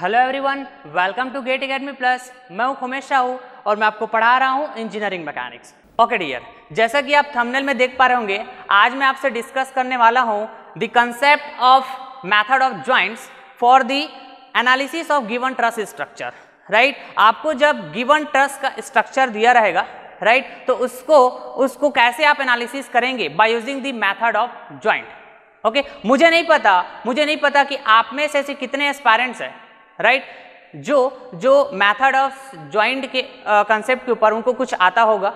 Hello everyone, welcome to GATE Academy plus. मैं हूं खुमेश साहू और मैं आपको पढ़ा रहा हूं इंजीनियरिंग मैकेनिक्स। ओके डियर, जैसा कि आप थंबनेल में देख पा रहे होंगे, आज मैं आपसे डिस्कस करने वाला हूं the concept of method of joints for the analysis of given truss structure. Right, आपको जब गिवन ट्रस का स्ट्रक्चर दिया रहेगा, राइट, तो उसको कैसे आप एनालिसिस करेंगे bye using the method of joint. Okay, मुझे नहीं पता कि आप में से ऐसे कितने एस्पायरेंट्स हैं, राइट, जो मेथड ऑफ जॉइंट के कंसेप्ट के ऊपर उनको कुछ आता होगा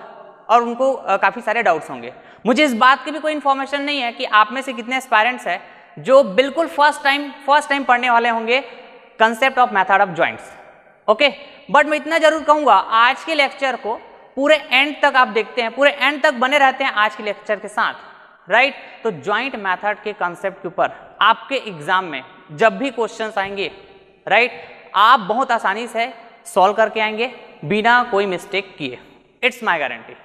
और उनको काफ़ी सारे डाउट्स होंगे। मुझे इस बात की भी कोई इन्फॉर्मेशन नहीं है कि आप में से कितने एस्पायरेंट्स हैं जो बिल्कुल फर्स्ट टाइम पढ़ने वाले होंगे concept of method of joints. Okay, but मैं इतना जरूर कहूँगा, आज के लेक्चर को पूरे एंड तक आप देखते हैं, पूरे एंड तक बने रहते हैं आज के लेक्चर के साथ, राइट। तो जॉइंट मेथड के कंसेप्ट के ऊपर आपके एग्जाम में जब भी क्वेश्चंस आएंगे, राइट, आप बहुत आसानी से सॉल्व करके आएंगे बिना कोई मिस्टेक किए। It's my guarantee.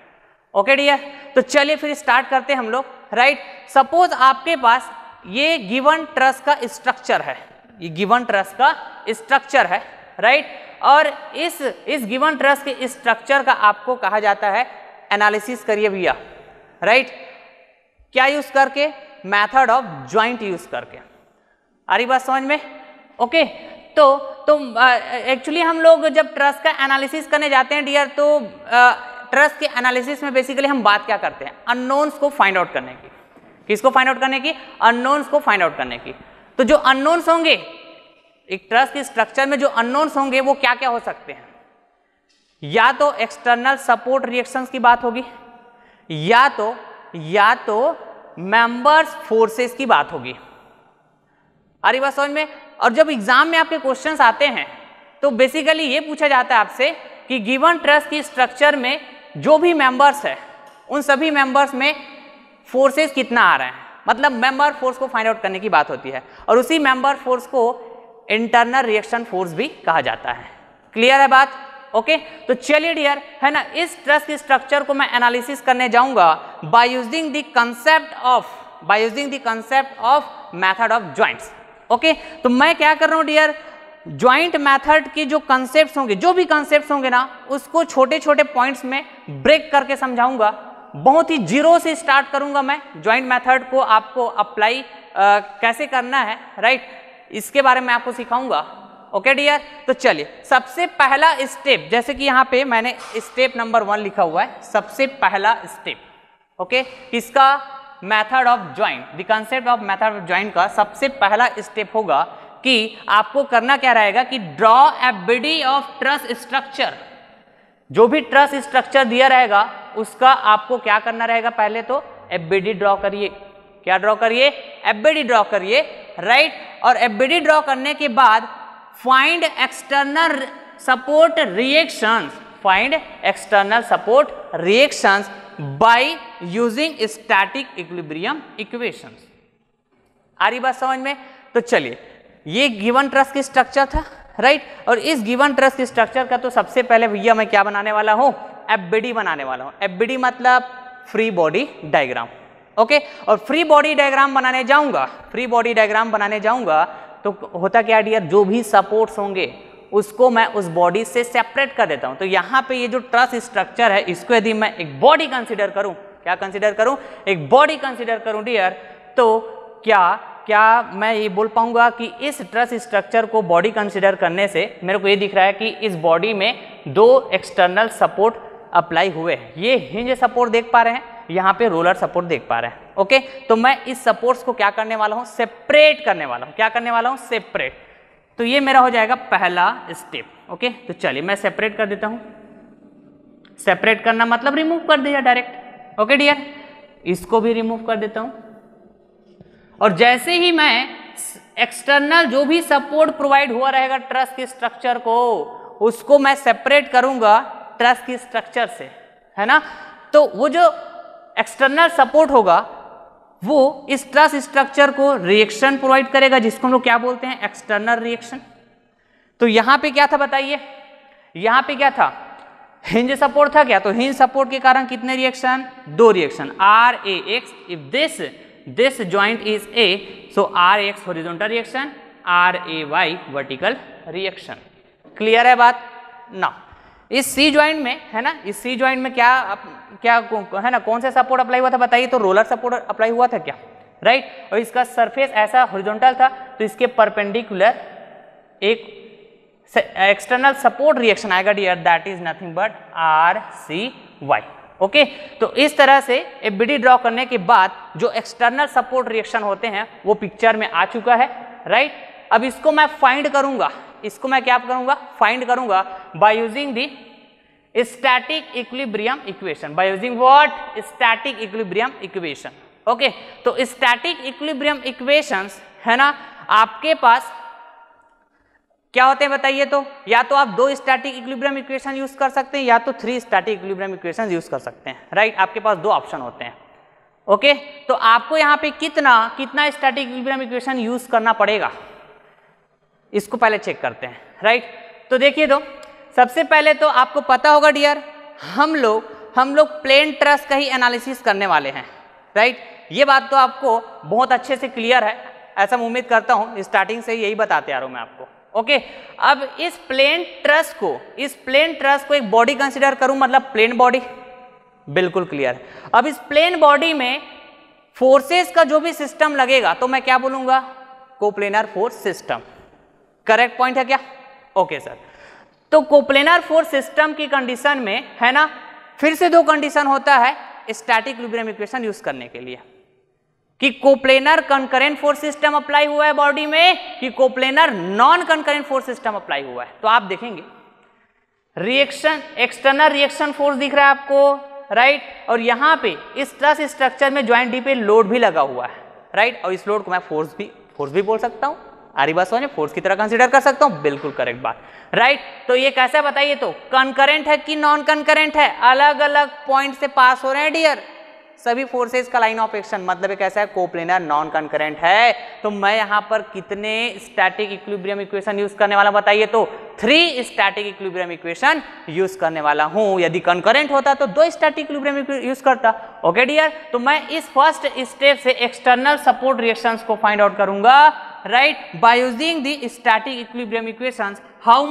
Okay dear, तो चलिए फिर स्टार्ट करते हैं हम लोग। राइट, सपोज आपके पास ये गिवन ट्रस का स्ट्रक्चर है, ये गिवन ट्रस का स्ट्रक्चर है, राइट, और इस गिवन ट्रस के स्ट्रक्चर का आपको कहा जाता है एनालिसिस करिए भैया, राइट। क्या यूज करके? मेथड ऑफ जॉइंट यूज करके। आ रही बात समझ में? ओके, तो एक्चुअली हम लोग जब ट्रस का एनालिसिस करने जाते हैं डियर, तो ट्रस के एनालिसिस में बेसिकली हम बात क्या करते हैं? अननोन्स को फाइंड आउट करने की। किसको फाइंड आउट करने की? अननोन्स को फाइंड आउट करने की। तो जो अननोन्स होंगे एक ट्रस के स्ट्रक्चर में, जो अननोन्स होंगे वो क्या क्या हो सकते हैं? या तो एक्सटर्नल सपोर्ट रिएक्शंस की बात होगी, या तो मेंबर्स फोर्सेस की बात होगी। आ रही बात समझ में? और जब एग्जाम में आपके क्वेश्चंस आते हैं तो बेसिकली ये पूछा जाता है आपसे कि गिवन ट्रस की स्ट्रक्चर में जो भी मेंबर्स है उन सभी मेंबर्स में फोर्सेस कितना आ रहे हैं, मतलब मेंबर फोर्स को फाइंड आउट करने की बात होती है। और उसी मेंबर फोर्स को इंटरनल रिएक्शन फोर्स भी कहा जाता है। क्लियर है बात? ओके, तो चलिए डियर, है ना, इस ट्रस की स्ट्रक्चर को मैं एनालिसिस करने जाऊंगा bye using the concept of method of joints. Okay, तो मैं क्या कर रहा हूं डियर, जॉइंट मेथड के जो कंसेप्ट्स होंगे, जो भी कंसेप्ट्स होंगे ना, उसको छोटे छोटे पॉइंट्स में ब्रेक करके समझाऊंगा। बहुत ही जीरो से स्टार्ट करूंगा मैं जॉइंट मेथड को, आपको अप्लाई कैसे करना है, राइट, इसके बारे में आपको सिखाऊंगा। ओके डियर, तो चलिए सबसे पहला स्टेप, जैसे कि यहाँ पे मैंने स्टेप नंबर 1 लिखा हुआ है, सबसे पहला स्टेप, ओके, किसका? Method of joint, the concept of method of joint का सबसे पहला स्टेप होगा कि आपको करना क्या रहेगा कि draw a body of truss structure. जो भी ट्रस स्ट्रक्चर दिया रहेगा उसका आपको क्या करना रहेगा? पहले तो एफबीडी ड्रॉ करिए। क्या ड्रॉ करिए? एफबीडी ड्रॉ करिए, राइट। और एफबीडी ड्रॉ करने के बाद find external support reactions by using static equilibrium equations. आ रही बात समझ में? तो चलिए, ये गिवन ट्रस की स्ट्रक्चर था, राइट, और इस गिवन ट्रस की स्ट्रक्चर का तो सबसे पहले भैया मैं क्या बनाने वाला हूं? एफबीडी बनाने वाला हूं। एफबीडी मतलब फ्री बॉडी डायग्राम। ओके, और फ्री बॉडी डायग्राम बनाने जाऊंगा तो होता क्या डियर, जो भी सपोर्ट्स होंगे उसको मैं उस बॉडी से सेपरेट कर देता हूं। तो यहाँ पे ये जो ट्रस स्ट्रक्चर है, इसको यदि मैं एक बॉडी कंसीडर करूं, क्या कंसीडर करूं? एक बॉडी कंसीडर करूं डियर, तो क्या मैं ये बोल पाऊंगा कि इस ट्रस स्ट्रक्चर को बॉडी कंसीडर करने से मेरे को ये दिख रहा है कि इस बॉडी में 2 एक्सटर्नल सपोर्ट अप्लाई हुए हैं। ये हिंज सपोर्ट देख पा रहे हैं, यहाँ पे रोलर सपोर्ट देख पा रहे हैं। ओके, तो मैं इस सपोर्ट्स को क्या करने वाला हूँ? सेपरेट करने वाला हूँ। क्या करने वाला हूँ? सेपरेट। तो ये मेरा हो जाएगा पहला स्टेप। ओके, तो चलिए मैं सेपरेट कर देता हूँ। सेपरेट करना मतलब रिमूव कर दिया डायरेक्ट। ओके डियर, इसको भी रिमूव कर देता हूँ। और जैसे ही मैं एक्सटर्नल जो भी सपोर्ट प्रोवाइड हुआ रहेगा ट्रस के स्ट्रक्चर को, उसको मैं सेपरेट करूंगा ट्रस की स्ट्रक्चर से, है ना। तो वो जो एक्सटर्नल सपोर्ट होगा वो इस ट्रस स्ट्रक्चर को रिएक्शन प्रोवाइड करेगा, जिसको हम लोग क्या बोलते हैं? External reaction. तो यहां पे क्या था बताइए? यहां पे क्या था? हिंज सपोर्ट था क्या? तो हिंज सपोर्ट के कारण कितने reaction? 2 reaction, R A X. If this joint is A, so RX horizontal reaction, RAY vertical reaction. Clear है बात ना? इस सी ज्वाइंट में है ना, इस सी ज्वाइंट में क्या है ना, कौन सा सपोर्ट अप्लाई हुआ था बताइए? तो रोलर सपोर्ट अप्लाई हुआ था क्या, राइट? और इसका सरफेस ऐसा हॉरिजॉन्टल था, तो इसके परपेंडिकुलर एक एक्सटर्नल सपोर्ट रिएक्शन आएगा dear, that is nothing but RCY। Okay, तो इस तरह से एफबीडी ड्रॉ करने के बाद जो एक्सटर्नल सपोर्ट रिएक्शन होते हैं वो पिक्चर में आ चुका है, राइट? अब इसको मैं फाइंड करूंगा, इसको मैं क्या करूंगा? फाइंड करूंगा bye using the static equilibrium equation. By using what? Static equilibrium equation. Okay, तो स्टैटिक इक्विलिब्रियम इक्वेशंस है ना, आपके पास क्या होते हैं बताइए? तो या तो आप 2 स्टैटिक इक्विलिब्रियम इक्वेशन यूज कर सकते हैं या तो 3 स्टैटिक इक्विलिब्रियम इक्वेशन यूज कर सकते हैं, राइट? आपके पास 2 ऑप्शन होते हैं। ओके, तो आपको यहाँ पे कितना स्टैटिक इक्विलिब्रियम इक्वेशन यूज करना पड़ेगा, इसको पहले चेक करते हैं, राइट? तो देखिए, तो सबसे पहले तो आपको पता होगा डियर, हम लोग प्लेन ट्रस का ही एनालिसिस करने वाले हैं, राइट? ये बात तो आपको बहुत अच्छे से क्लियर है, ऐसा मैं उम्मीद करता हूं, स्टार्टिंग से यही बताते आ रहा हूं मैं आपको। ओके, अब इस प्लेन ट्रस को एक बॉडी कंसीडर करूं, मतलब प्लेन बॉडी, बिल्कुल क्लियर है। अब इस प्लेन बॉडी में फोर्सेस का जो भी सिस्टम लगेगा तो मैं क्या बोलूंगा? Coplanar force system. Correct point है क्या? ओके सर, तो कोप्लेनर फोर्स सिस्टम की कंडीशन में है ना, फिर से 2 कंडीशन होता है स्टैटिक इक्विलिब्रियम इक्वेशन यूज करने के लिए, कि coplanar concurrent force system apply हुआ है बॉडी में कि coplanar non concurrent force system apply हुआ है। तो आप देखेंगे रिएक्शन, एक्सटर्नल रिएक्शन फोर्स दिख रहा है आपको, राइट? और यहाँ पे इस ट्रस स्ट्रक्चर में ज्वाइंट डी पे लोड भी लगा हुआ है, राइट? और इस लोड को मैं फोर्स भी बोल सकता हूँ, आरी बात समझ में, फोर्स की तरह कंसीडर कर सकता हूँ, बिल्कुल करेक्ट बात, राइट? तो ये कैसा बताइए? तो कंकरेंट है कि नॉन कंकरेंट है? अलग अलग पॉइंट से पास हो रहे हैं डियर सभी फोर्सेस का लाइन ऑफ एक्शन, मतलब एक ऐसा है कोप्लेनर नॉन कंकरेंट है। तो मैं यहां पर कितने स्टैटिक इक्विलिब्रियम इक्वेशन यूज करने वाला बताइए? तो 3 स्टैटिक इक्विलिब्रियम इक्वेशन यूज करने वाला हूं। यदि कंकरेंट होता तो 2 स्टैटिक इक्विलिब्रियम यूज करता। ओके डियर, तो मैं इस फर्स्ट स्टेप से एक्सटर्नल सपोर्ट रिएक्शंस को फाइंड आउट करूंगा, right? By using the static equilibrium equations. How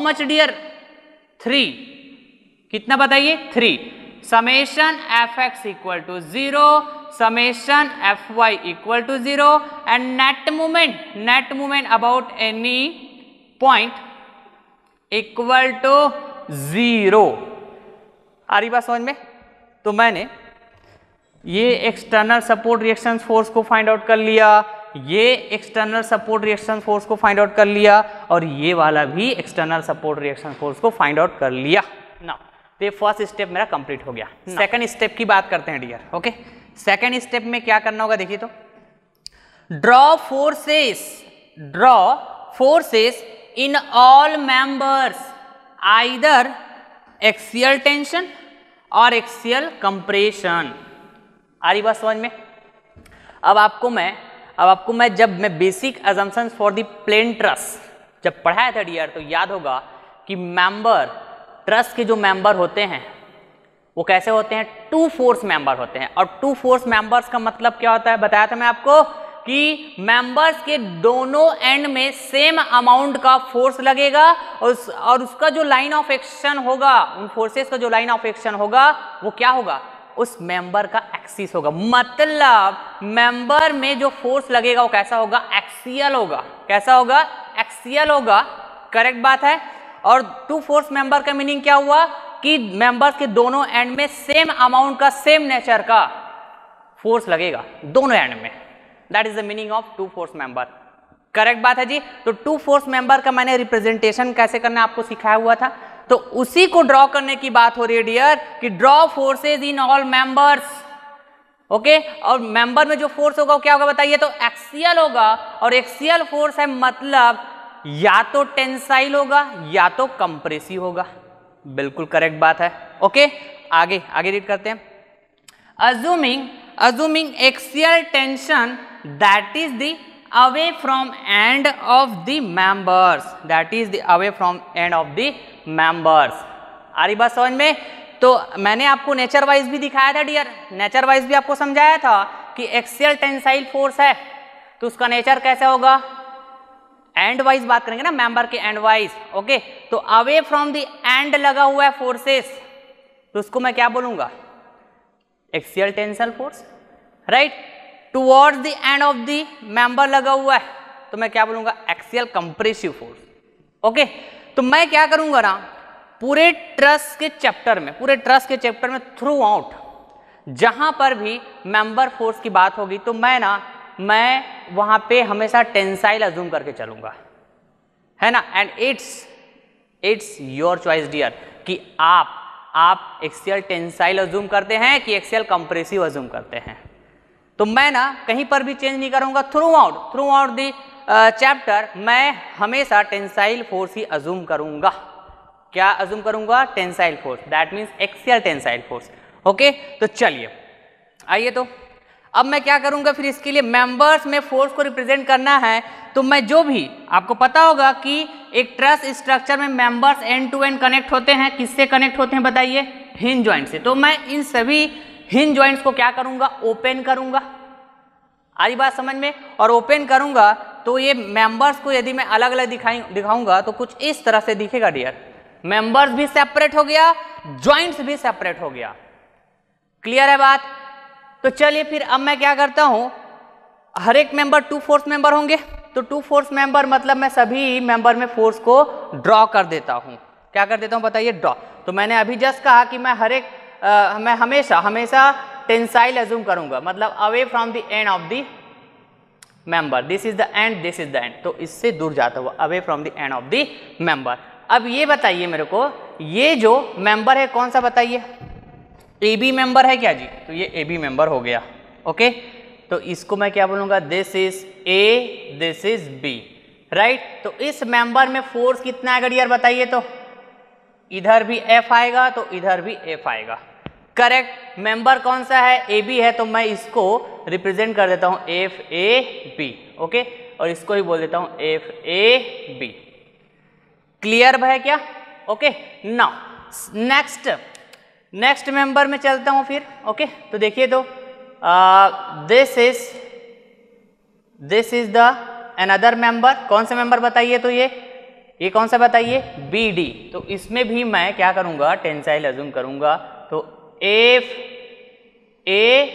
much dear? 3। कितना बताइए? 3। summation fx equal to 0, summation fy equal to 0 and net moment about any point equal to 0। आ रही बात समझ में? तो मैंने ये एक्सटर्नल सपोर्ट रिएक्शन फोर्स को फाइंड आउट कर लिया, ये एक्सटर्नल सपोर्ट रिएक्शन फोर्स को फाइंड आउट कर लिया, और ये वाला भी एक्सटर्नल सपोर्ट रिएक्शन फोर्स को फाइंड आउट कर लिया ना। तो ये फर्स्ट स्टेप मेरा कंप्लीट हो गया। सेकंड स्टेप की बात करते हैं डियर। ओके, सेकंड स्टेप में क्या करना होगा देखिए, तो draw forces in all members either axial tension और एक्सियल कंप्रेशन। आ रही बात समझ में? अब आपको मैं जब मैं basic assumptions for the plane truss जब पढ़ाया था डियर, तो याद होगा कि मेंबर ट्रस के जो मेंबर होते हैं वो कैसे होते हैं? 2 फोर्स मेंबर होते हैं। और 2 फोर्स मेंबर्स का मतलब क्या होता है? बताया था मैं आपको कि मेंबर्स के दोनों एंड में सेम अमाउंट का फोर्स लगेगा, और उसका जो लाइन ऑफ एक्शन होगा, उन फोर्सेस का जो लाइन ऑफ एक्शन होगा वो क्या होगा? उस मेंबर का एक्सिस होगा। मतलब मेंबर में जो फोर्स लगेगा वो कैसा होगा? एक्सियल होगा। कैसा होगा? एक्सियल होगा। करेक्ट बात है। और 2 फोर्स मेंबर का मीनिंग क्या हुआ? कि मेंबर्स के दोनों एंड में सेम अमाउंट का, सेम नेचर का फोर्स लगेगा दोनों एंड में। That is the meaning of 2 force member. Correct बात है जी। तो 2 फोर्स मेंबर का मैंने रिप्रेजेंटेशन कैसे करना आपको सिखाया हुआ था, तो उसी को ड्रॉ करने की बात हो रही है डियर, कि draw forces in all members. Okay, और मेंबर में जो फोर्स होगा वो क्या होगा बताइए? तो एक्सियल होगा। और एक्सियल फोर्स है मतलब या तो टेंसाइल होगा या तो कंप्रेसिव होगा। बिल्कुल करेक्ट बात है। ओके, आगे रीड करते हैं। assuming axial tension that is the away from end of the members, that is the away from end of the members। आ रही बात समझ में? तो मैंने आपको नेचर वाइज भी दिखाया था डियर, नेचर वाइज भी आपको समझाया था कि एक्सियल टेंसाइल फोर्स है तो उसका नेचर कैसे होगा? एंड वाइज बात करेंगे ना, मेंबर के एंड वाइज, ओके। तो अवे फ्रॉम द एंड लगा हुआ है फोर्सेस, तो उसको मैं क्या बोलूंगा, axial tensile force, right. Towards the end of the member लगा हुआ है, तो मैं क्या बोलूंगा, एक्सियल कंप्रेसिव फोर्स, ओके। तो मैं क्या करूंगा ना, पूरे ट्रस के चैप्टर में थ्रू आउट जहां पर भी मेंबर फोर्स की बात होगी, तो मैं वहां पे हमेशा टेंसाइल अज्यूम करके चलूंगा, है ना। And it's your choice dear, कि आप एक्सियल टेंसाइल अज्यूम करते हैं कि एक्सियल कंप्रेसिव अज्यूम करते हैं। तो मैं ना कहीं पर भी चेंज नहीं करूंगा, थ्रू आउट दी चैप्टर मैं हमेशा टेंसाइल फोर्स ही अज्यूम करूंगा। क्या अज्यूम करूंगा, tensile force, that means axial tensile force, okay. तो चलिए आइए, तो अब मैं क्या करूंगा, फिर इसके लिए मेंबर्स में फोर्स को रिप्रेजेंट करना है, तो मैं जो भी, आपको पता होगा कि एक ट्रस स्ट्रक्चर में members end to end connect होते हैं, किससे कनेक्ट होते हैं बताइए, हिंज जॉइंट से। तो मैं इन सभी हिंज जॉइंट्स को क्या करूंगा, ओपन करूंगा। आई बात समझ में। और ओपन करूंगा तो ये मेंबर्स को यदि मैं अलग अलग दिखाऊंगा तो कुछ इस तरह से दिखेगा डियर, मेंबर्स भी सेपरेट हो गया, जॉइंट्स भी सेपरेट हो गया। क्लियर है बात। तो चलिए फिर अब मैं क्या करता हूं, हर एक मेंबर 2 फोर्स मेंबर होंगे, तो 2 फोर्स मेंबर मतलब मैं सभी मेंबर में फोर्स को ड्रॉ कर देता हूं। क्या कर देता हूं बताइए, ड्रॉ। तो मैंने अभी जस्ट कहा कि मैं हमेशा टेंसाइल अज्यूम करूंगा, मतलब away from the end of the member, this is the end, this is the end, तो इससे दूर जाता हुआ away from the end of the member. अब ये बताइए मेरे को, ये जो मेंबर है कौन सा बताइए, ए बी मेंबर है क्या जी, तो ये ए बी मेंबर हो गया, ओके। तो इसको मैं क्या बोलूंगा, this is A, this is B, right. तो इस मेंबर में फोर्स कितना आएगा डियर बताइए, तो इधर भी एफ आएगा तो इधर भी एफ आएगा, करेक्ट। मेंबर कौन सा है, ए बी है, तो मैं इसको रिप्रेजेंट कर देता हूं एफ ए बी, ओके। और इसको ही बोल देता हूं एफ ए बी। क्लियर है क्या, ओके। नाउ नेक्स्ट मेंबर में चलता हूं फिर, ओके। तो देखिए, तो this is the another member, कौन सा मेंबर बताइए, तो ये कौन सा बताइए, बी डी। तो इसमें भी मैं क्या करूंगा, टेंसाइल अज्यूम करूंगा, तो एफ ए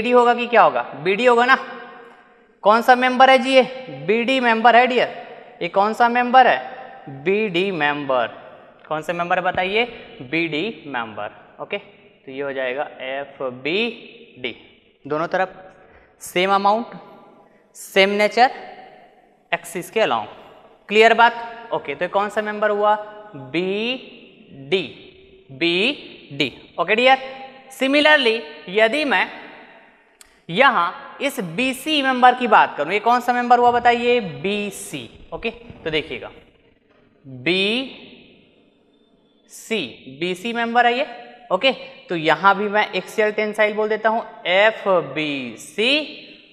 डी होगा कि क्या होगा, बी डी होगा ना। कौन सा मेंबर है जी, ये बी डी मेंबर है डियर। ये कौन सा मेंबर है, बी डी मेंबर। कौन सा मेंबर बताइए, बी डी मेंबर, ओके। तो ये हो जाएगा एफ बी डी, दोनों तरफ same amount, same nature, axis के अलाउंग। क्लियर बात, ओके। तो कौन सा मेंबर हुआ, B D, okay dear. Similarly यदि मैं यहां इस BC मेंबर की बात करूं, ये कौन सा मेंबर हुआ बताइए, BC, ओके। तो देखिएगा BC मेंबर है ये, ओके। तो यहां भी मैं एक्सियल टेंसाइल बोल देता हूं FBC,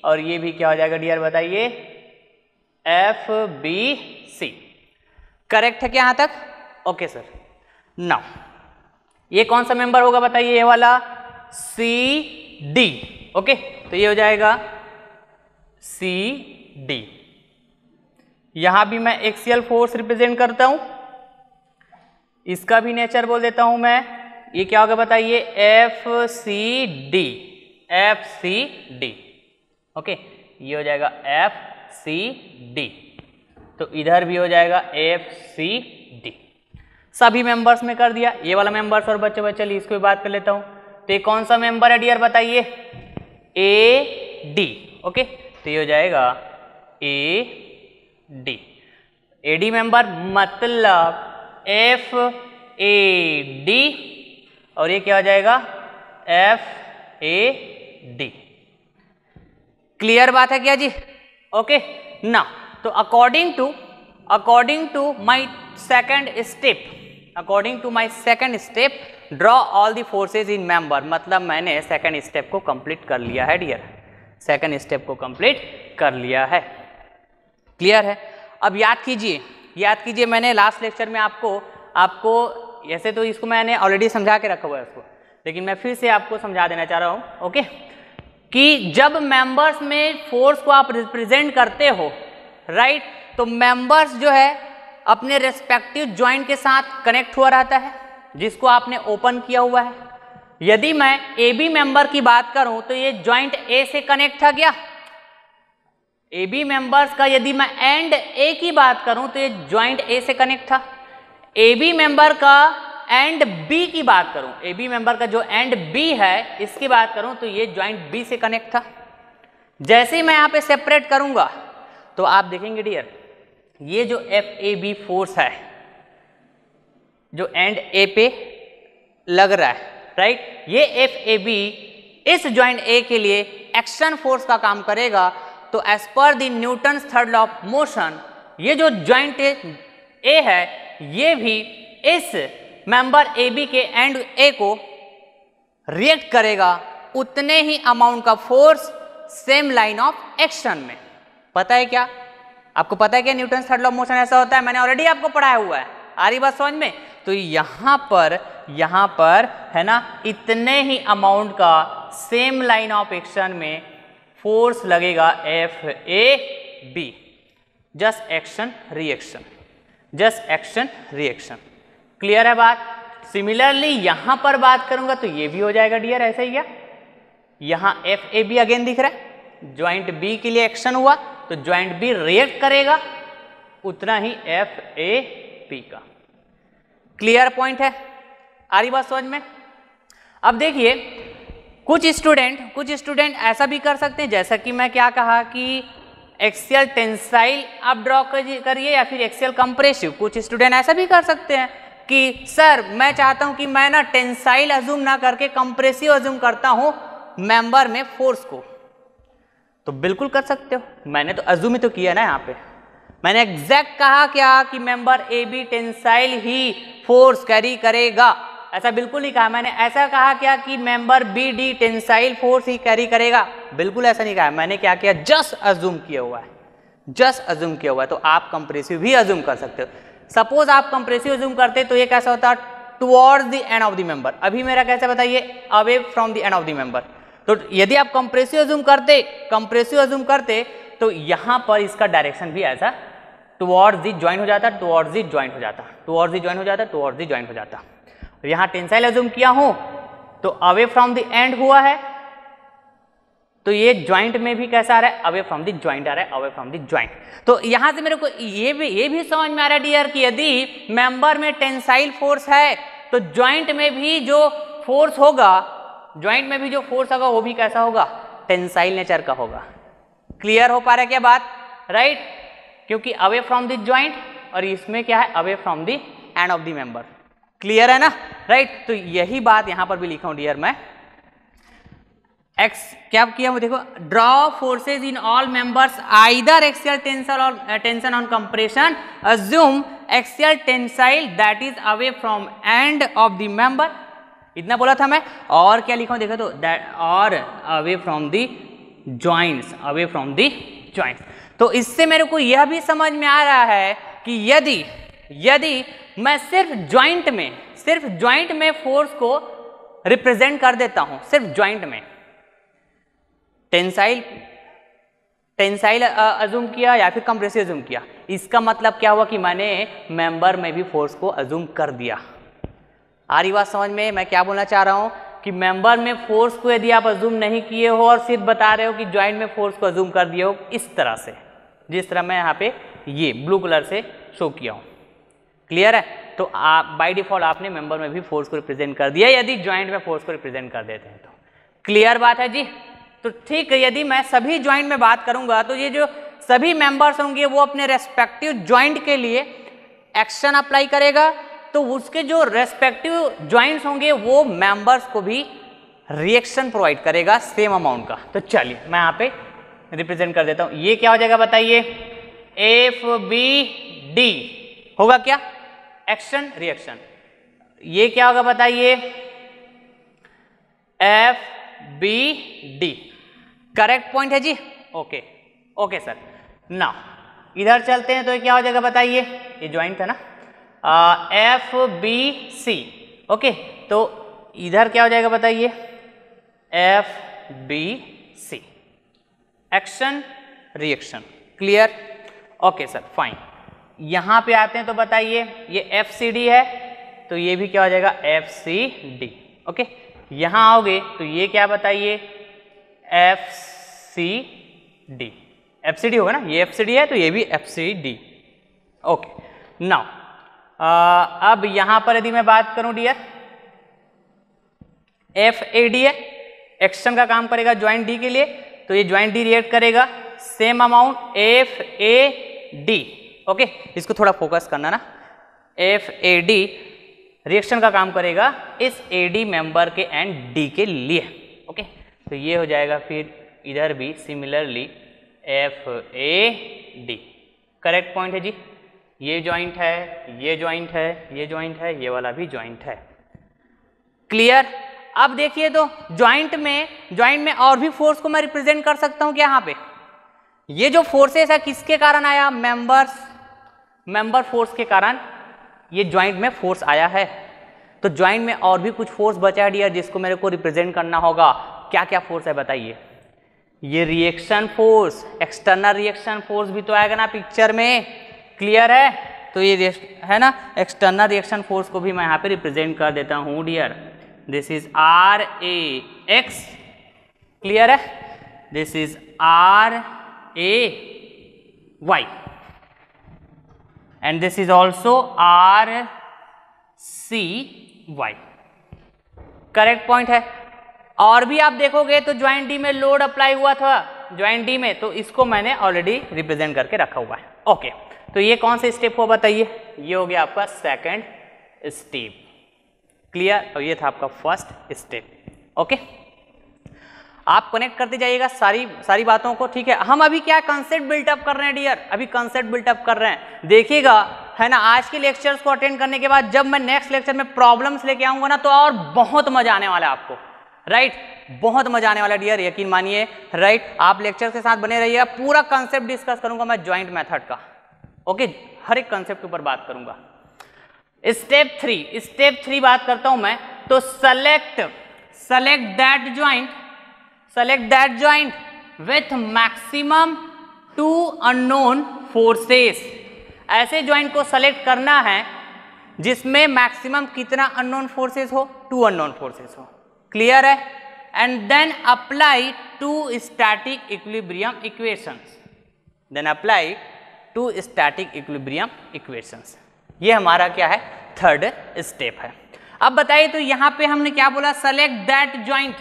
और ये भी क्या हो जाएगा डियर बताइए, FBC। करेक्ट है क्या यहां तक, ओके सर। नाउ ये कौन सा मेंबर होगा बताइए, ये वाला CD, ओके। तो ये हो जाएगा CD। यहां भी मैं एक्सियल फोर्स रिप्रेजेंट करता हूं, इसका भी नेचर बोल देता हूं मैं, ये क्या होगा बताइए, FCD, ओके। ये हो जाएगा FCD, तो इधर भी हो जाएगा FCD। सभी मेंबर्स में कर दिया, ये वाला मेंबर्स और बच्चे चलिए इसको भी बात कर लेता हूं। तो ये कौन सा मेंबर है डियर बताइए, AD, ओके। तो ये हो जाएगा AD मेंबर, मतलब FAD, और ये क्या हो जाएगा, FAD। क्लियर बात है क्या जी, ओके ना। तो according to my second step draw all the forces in member, मतलब मैंने सेकेंड स्टेप को कंप्लीट कर लिया है डियर, सेकेंड स्टेप को कंप्लीट कर लिया है। क्लियर है। अब याद कीजिए मैंने लास्ट लेक्चर में आपको ऐसे तो इसको मैंने ऑलरेडी समझा के रखा हुआ है उसको, लेकिन मैं फिर से आपको समझा देना चाह रहा हूँ, ओके। कि जब मेंबर्स में फोर्स को आप रिप्रेजेंट करते हो, राइट, तो मेंबर्स जो है अपने रेस्पेक्टिव जॉइंट के साथ कनेक्ट हुआ रहता है जिसको आपने ओपन किया हुआ है। यदि मैं ए बी मेंबर की बात करूं तो ये जॉइंट ए से कनेक्ट था क्या? ए बी मेंबर्स का यदि मैं एंड ए की बात करूं तो ये जॉइंट ए से कनेक्ट था। ए बी मेंबर का एंड बी की बात करूं, ए बी मेंबर का जो एंड बी है इसकी बात करूं तो ये जॉइंट बी से कनेक्ट था। जैसे ही मैं यहां पे सेपरेट करूंगा तो आप देखेंगे डियर, ये जो एफ ए बी फोर्स है जो एंड ए पे लग रहा है, राइट, ये एफ ए बी इस जॉइंट ए के लिए एक्शन फोर्स का काम करेगा। तो as per the Newton's third law of motion ये जो जॉइंट ए है ये भी इस मेंबर ए बी के एंड ए को रिएक्ट करेगा उतने ही अमाउंट का force same line of action में। पता है क्या? आपको पता है क्या Newton's third law of motion ऐसा होता है? मैंने ऑलरेडी आपको पढ़ाया हुआ है, आ रही बात समझ में? तो यहाँ पर है ना इतने ही अमाउंट का सेम लाइन ऑफ एक्शन में फोर्स लगेगा F A B. Just action reaction, just action reaction. Clear है बात? सिमिलरली यहां पर बात करूंगा तो ये भी हो जाएगा डियर, ऐसा ही क्या? यहां एफ ए बी अगेन दिख रहा है, ज्वाइंट बी के लिए एक्शन हुआ तो ज्वाइंट बी रिएक्ट करेगा उतना ही एफ ए बी का। क्लियर पॉइंट है? आ रही बात समझ में? अब देखिए कुछ स्टूडेंट ऐसा भी कर सकते हैं, जैसा कि मैं क्या कहा कि एक्सियल टेंसाइल आप ड्रॉ करिए या फिर एक्सियल कंप्रेसिव। कुछ स्टूडेंट ऐसा भी कर सकते हैं कि सर मैं चाहता हूं कि मैं ना टेंसाइल अज्यूम ना करके कंप्रेसिव अज्यूम करता हूं मेंबर में फोर्स को, तो बिल्कुल कर सकते हो। मैंने तो अज्यूम ही तो किया ना, यहाँ पे मैंने एग्जैक्ट कहा क्या कि मेंबर ए बी टेंसाइल ही फोर्स कैरी करेगा, ऐसा बिल्कुल नहीं कहा। मैंने ऐसा कहा क्या कि member B D tensile force ही कैरी करेगा, बिल्कुल ऐसा नहीं कहा। मैंने क्या किया? जस्ट अज्यूम किया हुआ है, जस्ट अज्यूम किया हुआ है। तो आप कंप्रेसिव भी अज्यूम कर सकते हो। सपोज आप कंप्रेसिव अज्यूम करते तो ये कैसा होता? Towards the end of the member. अभी मेरा कैसे बताइए? Away from the end of the member. तो यदि आप कंप्रेसिव अज्यूम करते तो यहां पर इसका डायरेक्शन भी ऐसा टुवर्ड्स द जॉइंट हो जाता, टुवर्ड्स द जॉइंट हो जाता, टुवर्ड्स द जॉइंट हो जाता, टुवर्ड्स द जॉइंट हो जाता। यहां टेंसाइल अज्यूम किया हूं तो अवे फ्रॉम द एंड हुआ है, तो ये ज्वाइंट में भी कैसा आ रहा है? अवे फ्रॉम द ज्वाइंट आ रहा है, अवे फ्रॉम द ज्वाइंट। तो यहां से मेरे को ये भी समझ में आ रहा है डियर कि यदि मेंबर में टेंसाइल फोर्स है तो ज्वाइंट में भी जो फोर्स होगा, वो भी कैसा होगा? टेंसाइल नेचर का होगा। क्लियर हो पा रहा है क्या बात? राइट, क्योंकि अवे फ्रॉम द ज्वाइंट और इसमें क्या है? Away from the end of the member. Clear है ना? राइट, तो यही बात यहां पर भी लिखा हूं डियर मैं। एक्स क्या किया वो देखो, draw forces in all members either axial tension और tension on compression, assume axial tensile that is away from end of the member. इतना बोला था मैं। और क्या लिखा हूं देखो तो, दैट और away from the joints, away from the joints. तो इससे मेरे को यह भी समझ में आ रहा है कि यदि मैं सिर्फ ज्वाइंट में फोर्स को रिप्रेजेंट कर देता हूं, सिर्फ ज्वाइंट में टेंसाइल अज्यूम किया या फिर कंप्रेसिव अज्यूम किया, इसका मतलब क्या हुआ कि मैंने मेंबर में भी फोर्स को अज्यूम कर दिया। आ रही बात समझ में? मैं क्या बोलना चाह रहा हूं कि मेंबर में फोर्स को यदि आप अज्यूम नहीं किए हो और सिर्फ बता रहे हो कि ज्वाइंट में फोर्स को अज्यूम कर दिए हो, इस तरह से जिस तरह मैं यहाँ पे ये ब्लू कलर से शो किया हूँ। क्लियर है? तो आप बाय डिफॉल्ट आपने मेंबर में भी फोर्स को रिप्रेजेंट कर दिया यदि ज्वाइंट में फोर्स को रिप्रेजेंट कर देते हैं तो। क्लियर बात है जी? तो ठीक है, यदि मैं सभी ज्वाइंट में बात करूंगा तो ये जो सभी मेंबर्स होंगे वो अपने रेस्पेक्टिव ज्वाइंट के लिए एक्शन अप्लाई करेगा, तो उसके जो रेस्पेक्टिव ज्वाइंट्स होंगे वो मेंबर्स को भी रिएक्शन प्रोवाइड करेगा सेम अमाउंट का। तो चलिए मैं यहाँ पे रिप्रेजेंट कर देता हूं। ये क्या हो जाएगा बताइए? एफ बी डी होगा क्या? Action reaction. ये क्या होगा बताइए? F B D. Correct point है जी? Okay okay sir. नाउ इधर चलते हैं तो ये क्या हो जाएगा बताइए? ये ज्वाइंट है ना, एफ बी सी। ओके, तो इधर क्या हो जाएगा बताइए? F B C, action reaction. Clear? Okay sir, fine. यहां पे आते हैं तो बताइए, ये FCD है तो ये भी क्या हो जाएगा, FCD। ओके, यहां आओगे तो ये क्या बताइए, FCD। FCD होगा ना, ये FCD है तो ये भी FCD। ओके, नाउ अब यहां पर यदि मैं बात करूं डियर, FAD है, एक्शन का काम करेगा ज्वाइंट डी के लिए, तो ये ज्वाइंट डी रिएक्ट करेगा सेम अमाउंट FAD। ओके, इसको थोड़ा फोकस करना ना। FAD रिएक्शन का काम करेगा इस AD मेंबर के एंड D के लिए। ओके, तो ये हो जाएगा फिर इधर भी सिमिलरली FAD। करेक्ट पॉइंट है जी, ये ज्वाइंट है, ये ज्वाइंट है, ये ज्वाइंट है, ये वाला भी ज्वाइंट है। क्लियर? अब देखिए तो ज्वाइंट में और भी फोर्स को मैं रिप्रेजेंट कर सकता हूं क्या? यहाँ पे ये जो फोर्सेस है किसके कारण आया, मेंबर फोर्स के कारण ये ज्वाइंट में फोर्स आया है। तो ज्वाइंट में और भी कुछ फोर्स बचा है डियर जिसको मेरे को रिप्रेजेंट करना होगा। क्या क्या फोर्स है बताइए? ये reaction force, external reaction force भी तो आएगा ना पिक्चर में। क्लियर है? तो ये है ना, एक्सटर्नल रिएक्शन फोर्स को भी मैं यहाँ पे रिप्रेजेंट कर देता हूँ dear. This is RAX। Clear है? This is RAY and this is also RCY। Correct point है। और भी आप देखोगे तो ज्वाइंट डी में लोड अप्लाई हुआ था ज्वाइंट डी में, तो इसको मैंने ऑलरेडी रिप्रेजेंट करके रखा हुआ है। ओके, तो ये कौन सा स्टेप हुआ बताइए? ये हो गया आपका सेकंड स्टेप। क्लियर? और ये था आपका फर्स्ट स्टेप। ओके, आप कनेक्ट करते जाइएगा सारी बातों को। ठीक है, हम अभी क्या कंसेप्ट बिल्टअप कर रहे हैं डियर, अभी कंसेप्ट बिल्टअप कर रहे हैं। देखिएगा है ना, आज के लेक्चर्स को अटेंड करने के बाद जब मैं नेक्स्ट लेक्चर में प्रॉब्लम्स लेके आऊंगा ना, तो और बहुत मजा आने वाला है आपको। राइट, बहुत मजा आने वाला डियर, यकीन मानिए। राइट, आप लेक्चर के साथ बने रहिएगा, पूरा कंसेप्ट डिस्कस करूंगा मैं ज्वाइंट मेथड का। ओके, हर एक कंसेप्ट के ऊपर बात करूंगा। स्टेप 3 बात करता हूं मैं, तो select that joint with maximum 2 unknown forces. ऐसे ज्वाइंट को सेलेक्ट करना है जिसमें मैक्सिमम कितना अननोन फोर्सेस हो, 2 अननोन फोर्सेस हो। क्लियर है? And then apply 2 static equilibrium equations. ये हमारा क्या है, थर्ड स्टेप है। अब बताइए तो यहां पे हमने क्या बोला, सेलेक्ट दैट ज्वाइंट।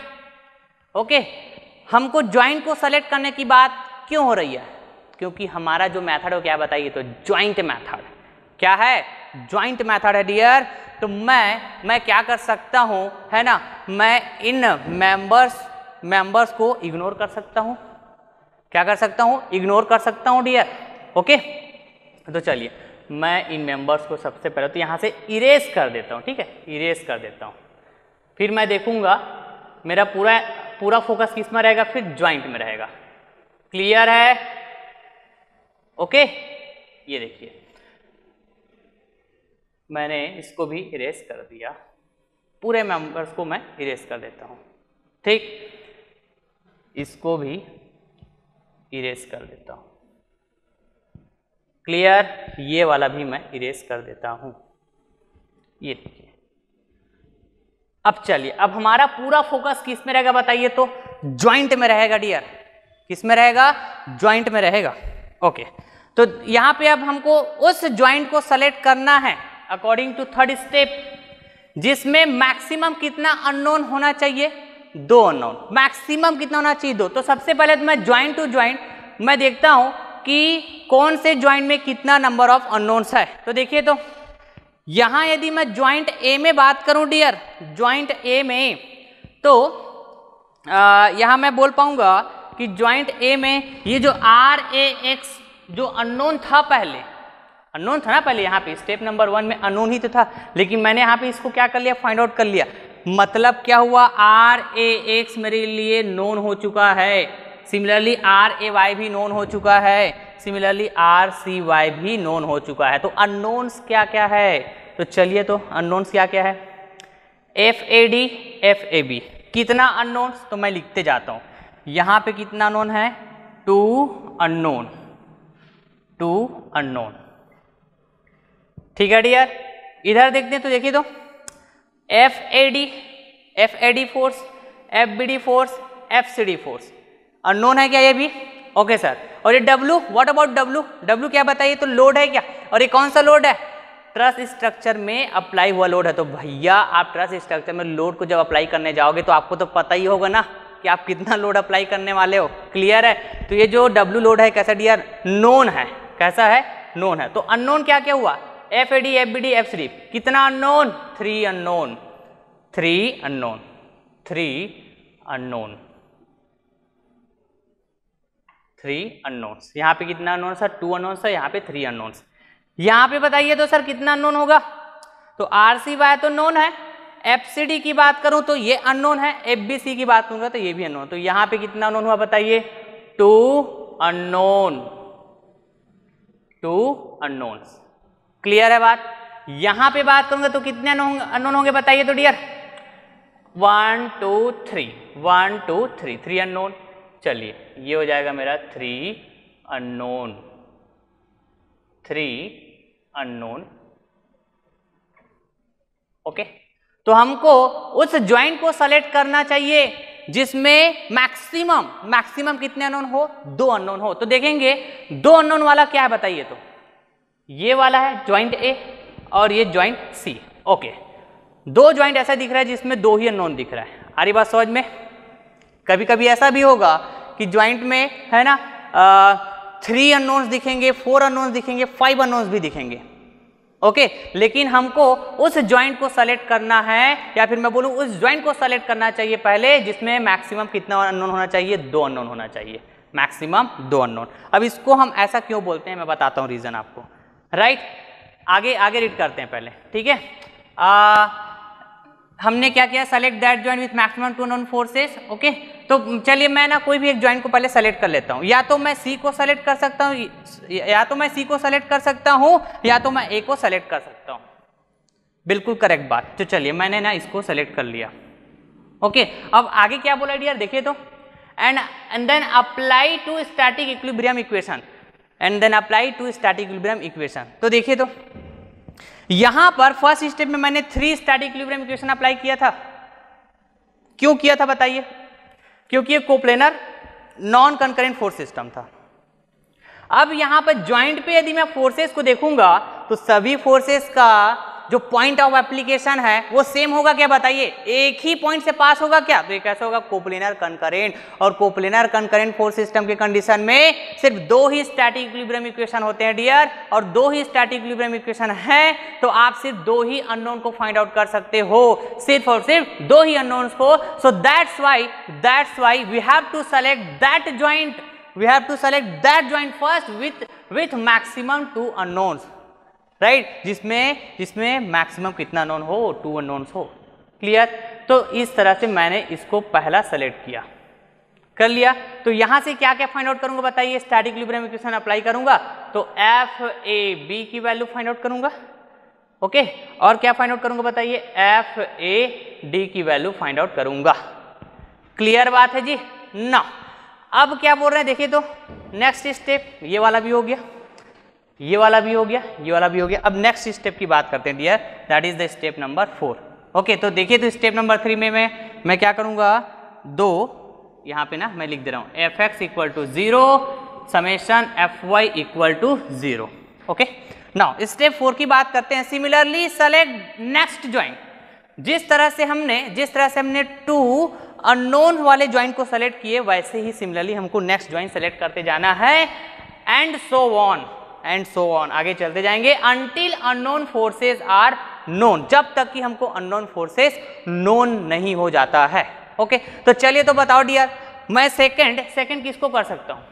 ओके, हमको ज्वाइंट को सेलेक्ट करने की बात क्यों हो रही है? क्योंकि हमारा जो मेथड हो क्या बताइए, तो ज्वाइंट मेथड। क्या है? ज्वाइंट मेथड है डियर। तो मैं क्या कर सकता हूं, है ना, मैं इन मेंबर्स को इग्नोर कर सकता हूं। क्या कर सकता हूं? इग्नोर कर सकता हूं डियर। ओके, तो चलिए मैं इन मेंबर्स को सबसे पहले तो यहां से इरेज कर देता हूं। ठीक है, इरेज कर देता हूं। फिर मैं देखूंगा मेरा पूरा फोकस किस में रहेगा, फिर ज्वाइंट में रहेगा। क्लियर है? ओके, ये देखिए मैंने इसको भी इरेज कर दिया, पूरे मेंबर्स को मैं इरेज कर देता हूं। ठीक, इसको भी इरेज कर देता हूं। क्लियर? ये वाला भी मैं इरेज कर देता हूं। ये देखिए, अब चलिए, अब हमारा पूरा फोकस किस में रहेगा बताइए, तो ज्वाइंट में रहेगा डियर। किस में रहेगा? ज्वाइंट में रहेगा। ओके, तो यहां पे अब हमको उस ज्वाइंट को सेलेक्ट करना है अकॉर्डिंग टू थर्ड स्टेप, जिसमें मैक्सिमम कितना अननोन होना चाहिए, 2 अननोन। मैक्सिमम कितना होना चाहिए? 2। तो सबसे पहले तो मैं ज्वाइंट टू ज्वाइंट मैं देखता हूं कि कौन से ज्वाइंट में कितना नंबर ऑफ अननोन्स है। तो देखिए, तो यहां यदि मैं ज्वाइंट ए में बात करूं डियर, ज्वाइंट ए में, तो यहां मैं बोल पाऊंगा कि ज्वाइंट ए में ये जो RAX जो अननोन था पहले, अननोन था ना पहले, यहाँ पे स्टेप नंबर 1 में अननोन ही तो था, लेकिन मैंने यहाँ पे इसको क्या कर लिया, फाइंड आउट कर लिया। मतलब क्या हुआ, RAX मेरे लिए नोन हो चुका है। सिमिलरली RAY भी नोन हो चुका है। सिमिलरली RCY भी नोन हो चुका है। तो अननोन्स क्या क्या है, तो चलिए, तो अननोन्स क्या क्या है, FAD FAB। कितना अननोन्स, तो मैं लिखते जाता हूँ। यहाँ पे कितना अननोन है, 2 अननोन, 2 अननोन। ठीक है डियर, इधर देखते हैं तो देखिए तो FAD force, FBD force, FCD force unknown है क्या ये भी? Okay sir. और ये W, व्हाट अबाउट W क्या बताइए, तो लोड है क्या? और ये कौन सा लोड है? ट्रस स्ट्रक्चर में अप्लाई हुआ लोड है। तो भैया आप ट्रस स्ट्रक्चर में लोड को जब अप्लाई करने जाओगे तो आपको तो पता ही होगा ना कि आप कितना लोड अप्लाई करने वाले हो। क्लियर है? तो ये जो W लोड है कैसा डियर? नोन है। कैसा है? नोन है। तो अननोन क्या क्या हुआ? FAD, FBD, FCD कितना unknown? 3 unknown, 3 unknown, 3 unknown, 3 unknowns. यहाँ पे कितना अननोन सर? 2 अननोन्स है, यहाँ पे 3 अननोन्स। यहाँ पे बताइए तो सर कितना अननोन होगा? तो RCY तो नोन है, FCD की बात करूं तो ये अननोन है, FBC की बात करूंगा तो ये भी अननोन। तो यहाँ पे कितना अननोन हुआ बताइए? 2 अननोन, 2 अननोन्स। क्लियर है बात? यहाँ पे बात करूंगा तो कितने अननोन होंगे बताइए तो डियर? 1 2 3, 1 2 3, 3 अननोन। चलिए ये हो जाएगा मेरा 3 अननोन, 3 अननोन। ओके, तो हमको उस ज्वाइंट को सेलेक्ट करना चाहिए जिसमें मैक्सिमम कितने अननोन हो? 2 अननोन हो। तो देखेंगे 2 अननोन वाला क्या है बताइए तो? ये वाला है ज्वाइंट ए और ये ज्वाइंट सी। ओके, 2 ज्वाइंट ऐसा दिख रहा है जिसमें 2 ही अननोन दिख रहा है। आ रही बात समझ में? कभी कभी ऐसा भी होगा कि ज्वाइंट में है ना 3 अननोन्स दिखेंगे, 4 अननोन्स दिखेंगे, 5 अननोन्स भी दिखेंगे। ओके, लेकिन हमको उस ज्वाइंट को सेलेक्ट करना है, या फिर मैं बोलूं उस ज्वाइंट को सेलेक्ट करना चाहिए पहले जिसमें मैक्सिमम कितना अननोन होना चाहिए? 2 अननोन होना चाहिए, मैक्सिमम 2 अननोन। अब इसको हम ऐसा क्यों बोलते हैं मैं बताता हूं रीजन आपको। राइट, आगे रीड करते हैं पहले। ठीक है, हमने क्या किया? Select that joint with maximum 2 unknown forces. Okay, तो चलिए मैं ना कोई भी एक ज्वाइंट को पहले सेलेक्ट कर लेता हूं। या तो मैं सी को सेलेक्ट कर सकता हूं, या तो मैं सी को सेलेक्ट कर सकता हूं, या तो मैं ए को सेलेक्ट कर सकता हूं। बिल्कुल करेक्ट बात। तो चलिए मैंने ना इसको सेलेक्ट कर लिया। ओके, अब आगे क्या बोला डियर देखिए तो, and then apply two static equilibrium equation, and then apply two static equilibrium equation. तो देखिए तो यहां पर फर्स्ट स्टेप में मैंने 3 स्टैटिक इक्विलिब्रियम इक्वेशन अप्लाई किया था। क्यों किया था बताइए? क्योंकि ये coplanar non concurrent force system था। अब यहां पर ज्वाइंट पे यदि मैं फोर्सेस को देखूंगा तो सभी फोर्सेस का जो पॉइंट ऑफ एप्लीकेशन है वो सेम होगा क्या बताइए? एक ही पॉइंट से पास होगा क्या? तो ये कैसा होगा? Coplanar concurrent. और कोप्लेनर कंकरेंट फोर्स सिस्टम के कंडीशन में सिर्फ 2 ही स्टैटिक इक्विलिब्रियम इक्वेशन होते हैं डियर, और 2 ही स्टैटिक इक्विलिब्रियम इक्वेशन है तो आप सिर्फ 2 ही अननोन को फाइंड आउट कर सकते हो, सिर्फ और सिर्फ 2 ही अननोन्स को। So that's why we have to select that joint, we have to select that joint first with maximum 2 unknowns. Right, जिसमें मैक्सिमम कितना अननोन हो? 2 अननोन्स हो। क्लियर? तो इस तरह से मैंने इसको पहला सेलेक्ट किया, कर लिया। तो यहां से क्या क्या फाइंड आउट करूंगा बताइए? स्टैटिक इक्विलिब्रियम इक्वेशन अप्लाई करूंगा तो FAB की वैल्यू फाइंड आउट करूंगा। ओके, और क्या फाइंड आउट करूंगा बताइए? FAD की वैल्यू फाइंड आउट करूंगा। क्लियर बात है जी ना? अब क्या बोल रहे हैं देखिए तो, नेक्स्ट स्टेप ये वाला भी हो गया, ये वाला भी हो गया, ये वाला भी हो गया। अब नेक्स्ट स्टेप की बात करते हैं dear, that is the step number 4। Okay, तो देखिए तो स्टेप नंबर 3 में मैं क्या करूंगा? 2 यहाँ पे ना मैं लिख दे रहा हूँ, Fx equal to 0 summation Fy equal to 0। Okay, now step 4 की बात करते हैं। Similarly select next joint. जिस तरह से हमने 2 अननोन वाले ज्वाइंट को सेलेक्ट किए, वैसे ही सिमिलरली हमको नेक्स्ट ज्वाइंट सेलेक्ट करते जाना है, एंड सो ऑन आगे चलते जाएंगे until unknown forces are known, जब तक कि हमको अननोन फोर्सेस नोन नहीं हो जाता है। ओके, तो चलिए तो बताओ डियर, मैं सेकंड किसको कर सकता हूं?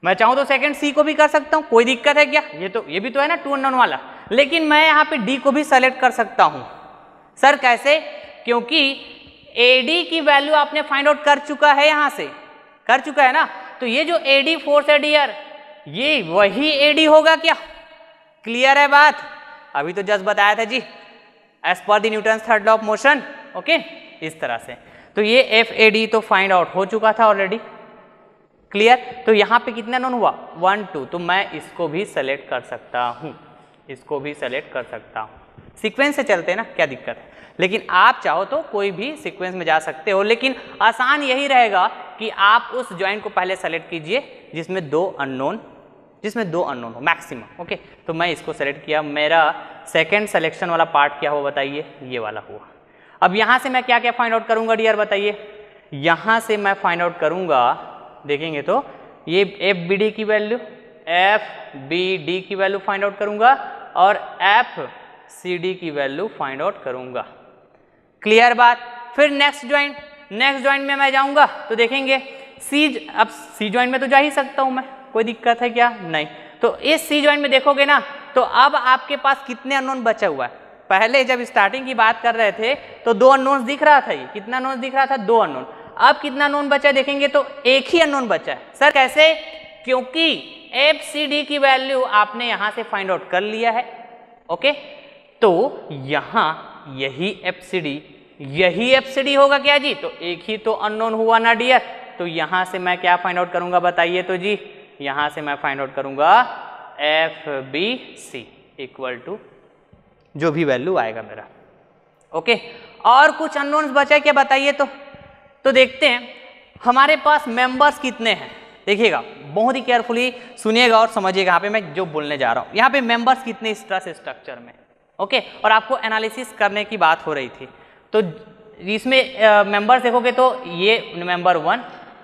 मैं चाहूं तो सेकंड सी को भी कर सकता हूं, कोई दिक्कत है क्या? ये भी तो है ना 2 अननोन वाला। लेकिन मैं यहाँ पे डी को भी सेलेक्ट कर सकता हूं। सर कैसे? क्योंकि एडी की वैल्यू आपने फाइंड आउट कर चुका है, यहां से कर चुका है ना। तो ये जो एडी फोर्स है डियर, ये वही एडी होगा क्या? क्लियर है बात? अभी तो जस्ट बताया था जी, as per the Newton's third law of motion. Okay, इस तरह से। तो ये FAD तो फाइंड आउट हो चुका था ऑलरेडी, क्लियर। तो यहाँ पे कितना नोन हुआ 1 2, तो मैं इसको भी सेलेक्ट कर सकता हूँ, इसको भी सेलेक्ट कर सकता हूँ। सीक्वेंस से चलते हैं ना, क्या दिक्कत है, लेकिन आप चाहो तो कोई भी सीक्वेंस में जा सकते हो, लेकिन आसान यही रहेगा कि आप उस ज्वाइंट को पहले सेलेक्ट कीजिए जिसमें दो अननोन हो मैक्सिमम। ओके, तो मैं इसको सेलेक्ट किया, मेरा सेकंड सिलेक्शन वाला पार्ट क्या हुआ बताइए, ये वाला हुआ। अब यहाँ से मैं क्या क्या फाइंड आउट करूंगा डियर बताइए, यहाँ से मैं फाइंड आउट करूंगा, देखेंगे तो ये FBD की वैल्यू, FBD की वैल्यू फाइंड आउट करूंगा और FCD की वैल्यू फाइंड आउट करूंगा, क्लियर बात। फिर नेक्स्ट ज्वाइंट में मैं जाऊंगा तो देखेंगे अब सी ज्वाइंट में तो जा ही सकता हूं मैं, कोई दिक्कत है क्या, नहीं। तो इस सी ज्वाइंट में देखोगे ना, तो अब आपके पास कितने अननोन बचा हुआ है। पहले जब स्टार्टिंग की बात कर रहे थे तो 2 अननोन दिख रहा था, ये कितना अननोन दिख रहा था, 2 अननोन। अब कितना अननोन बचा है देखेंगे तो एक ही अननोन बचा है। सर कैसे, क्योंकि FCD की वैल्यू आपने यहां से फाइंड आउट कर लिया है। ओके, तो यहां यही FCD होगा क्या जी, तो एक ही तो अननोन हुआ ना डियर। तो यहां से मैं क्या फाइंड आउट करूंगा बताइए तो जी, यहां से मैं फाइंड आउट करूंगा FBC इक्वल टू जो भी वैल्यू आएगा मेरा। ओके, और कुछ अननोन्स बचा क्या बताइए तो देखते हैं हमारे पास मेंबर्स कितने हैं। देखिएगा बहुत ही केयरफुली सुनिएगा और समझिएगा यहाँ पे मैं जो बोलने जा रहा हूँ। यहाँ पे मेंबर्स कितने स्ट्रेस स्ट्रक्चर में, ओके, और आपको एनालिसिस करने की बात हो रही थी। तो इसमें मेंबर्स देखोगे तो ये मेंबर 1,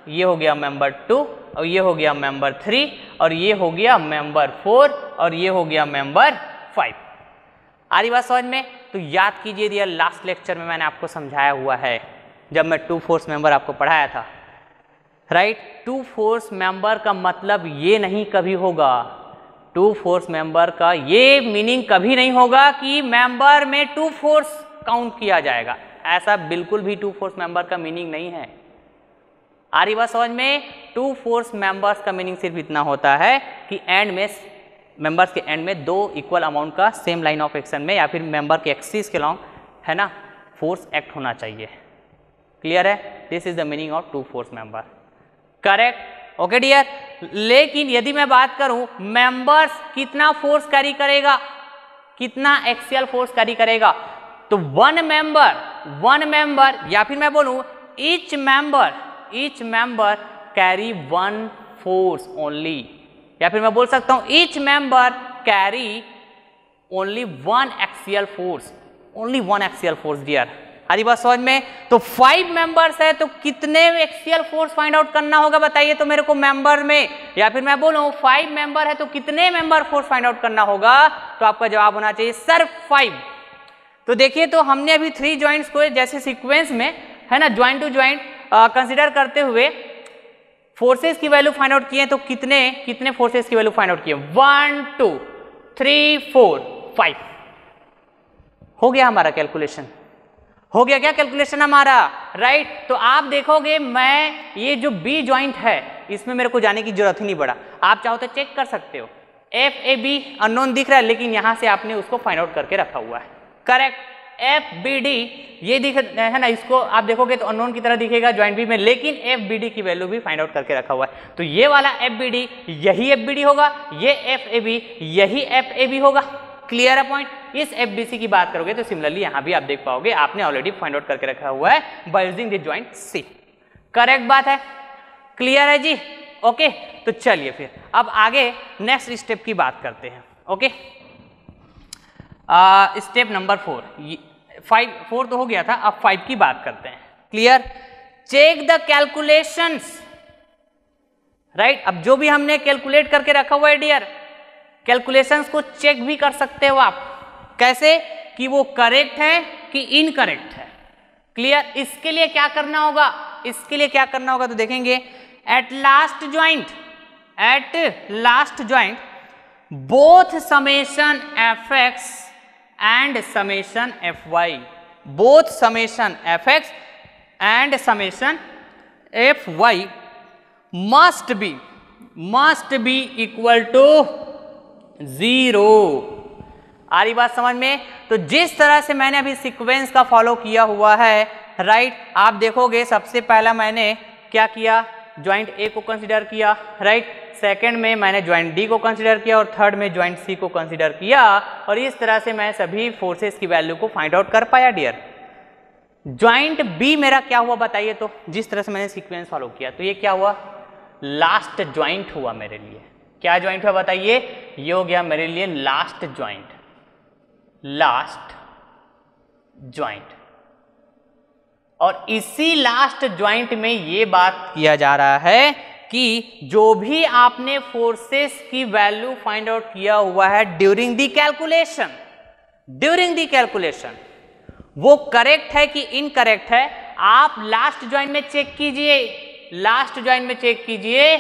ये हो गया मेंबर 2, और ये हो गया मेंबर 3, और ये हो गया मेंबर 4, और ये हो गया मेंबर 5। आ रही बात समझ में। तो याद कीजिए दिया लास्ट लेक्चर में मैंने आपको समझाया हुआ है, जब मैं 2 फोर्स मेंबर आपको पढ़ाया था, राइट। 2 फोर्स मेंबर का मतलब ये नहीं कभी होगा, 2 फोर्स मेंबर का ये मीनिंग कभी नहीं होगा कि मेंबर में 2 फोर्स काउंट किया जाएगा, ऐसा बिल्कुल भी 2 फोर्स मेंबर का मीनिंग नहीं है। आ रही बात समझ में। 2 फोर्स मेंबर्स का मीनिंग सिर्फ इतना होता है कि एंड में मेंबर्स के एंड में 2 इक्वल अमाउंट का सेम लाइन ऑफ एक्शन में या फिर मेंबर के एक्सिस के लॉन्ग है ना फोर्स एक्ट होना चाहिए, क्लियर है। This is the meaning of 2 force member, correct. Okay dear, लेकिन यदि मैं बात करूं मेंबर्स कितना फोर्स कैरी करेगा, कितना एक्सियल फोर्स कैरी करेगा, तो वन मेंबर या फिर मैं बोलूं each member carry 1 force only, या फिर मैं बोल सकता हूं each member carry only 1 axial force, only 1 axial force dear. हरी बात समझ में। तो 5 मेंबर्स है तो कितने एक्सियल फोर्स फाइंड आउट करना होगा बताइए तो मेरे को मेंबर में, या फिर मैं बोलूं 5 मेंबर है तो कितने मेंबर फोर्स फाइंड आउट करना होगा, तो आपका जवाब होना चाहिए सर 5। तो देखिए, तो हमने अभी 3 ज्वाइंट्स को जैसे सीक्वेंस में है ना ज्वाइंट टू ज्वाइंट कंसीडर करते हुए फोर्सेस की वैल्यू फाइंड आउट किए, तो कितने फोर्सेस की वैल्यू फाइंड आउट किए, 1 2 3 4 5 हो गया हमारा कैलकुलेशन, हो गया क्या कैलकुलेशन हमारा, राइट। तो आप देखोगे मैं ये जो बी ज्वाइंट है इसमें मेरे को जाने की जरूरत ही नहीं पड़ा, आप चाहो तो चेक कर सकते हो। FAB अननोन दिख रहा है लेकिन यहां से आपने उसको फाइंड आउट करके रखा हुआ है, करेक्ट। FBD ये दिख है ना, इसको आप देखोगे तो अननोन की तरह दिखेगा ज्वाइंट बी में, लेकिन FBD की वैल्यू भी फाइंड आउट करके रखा हुआ है। तो ये वाला FBD यही FBD होगा, ये FAB यही FAB होगा, क्लियर है पॉइंट। इस FBC की बात करोगे तो सिमिलरली यहां भी आप देख पाओगे आपने ऑलरेडी फाइंड आउट करके रखा हुआ है bye using the joint C, correct बात है, क्लियर है जी। ओके, तो चलिए फिर अब आगे नेक्स्ट स्टेप की बात करते हैं। ओके, स्टेप नंबर 4 तो हो गया था, अब 5 की बात करते हैं, clear. Check the calculations, right. अब जो भी हमने कैलकुलेट करके रखा हुआ है डियर, कैलकुलेशंस को चेक भी कर सकते हो आप, कैसे कि वो करेक्ट है कि इनकरेक्ट है, क्लियर। इसके लिए क्या करना होगा, तो देखेंगे at last joint both summation fx and summation fy, both summation fx and summation fy must be equal to 0। आ रही बात समझ में। तो जिस तरह से मैंने अभी सीक्वेंस का फॉलो किया हुआ है राइट। आप देखोगे सबसे पहला मैंने क्या किया, ज्वाइंट ए को कंसिडर किया, राइट। सेकंड में मैंने ज्वाइंट डी को कंसिडर किया और थर्ड में ज्वाइंट सी को कंसिडर किया, और इस तरह से मैं सभी फोर्सेस की वैल्यू को फाइंड आउट कर पाया डियर। ज्वाइंट बी मेरा क्या हुआ बताइए, तो जिस तरह से मैंने सीक्वेंस फॉलो किया तो ये क्या हुआ, लास्ट ज्वाइंट हुआ मेरे लिए। क्या ज्वाइंट हुआ बताइए, ये हो गया मेरे लिए लास्ट ज्वाइंट, लास्ट ज्वाइंट। और इसी लास्ट ज्वाइंट में ये बात किया जा रहा है कि जो भी आपने फोर्सेस की वैल्यू फाइंड आउट किया हुआ है ड्यूरिंग द कैलकुलेशन, वो करेक्ट है कि इनकरेक्ट है, आप लास्ट ज्वाइंट में चेक कीजिए, लास्ट ज्वाइंट में चेक कीजिए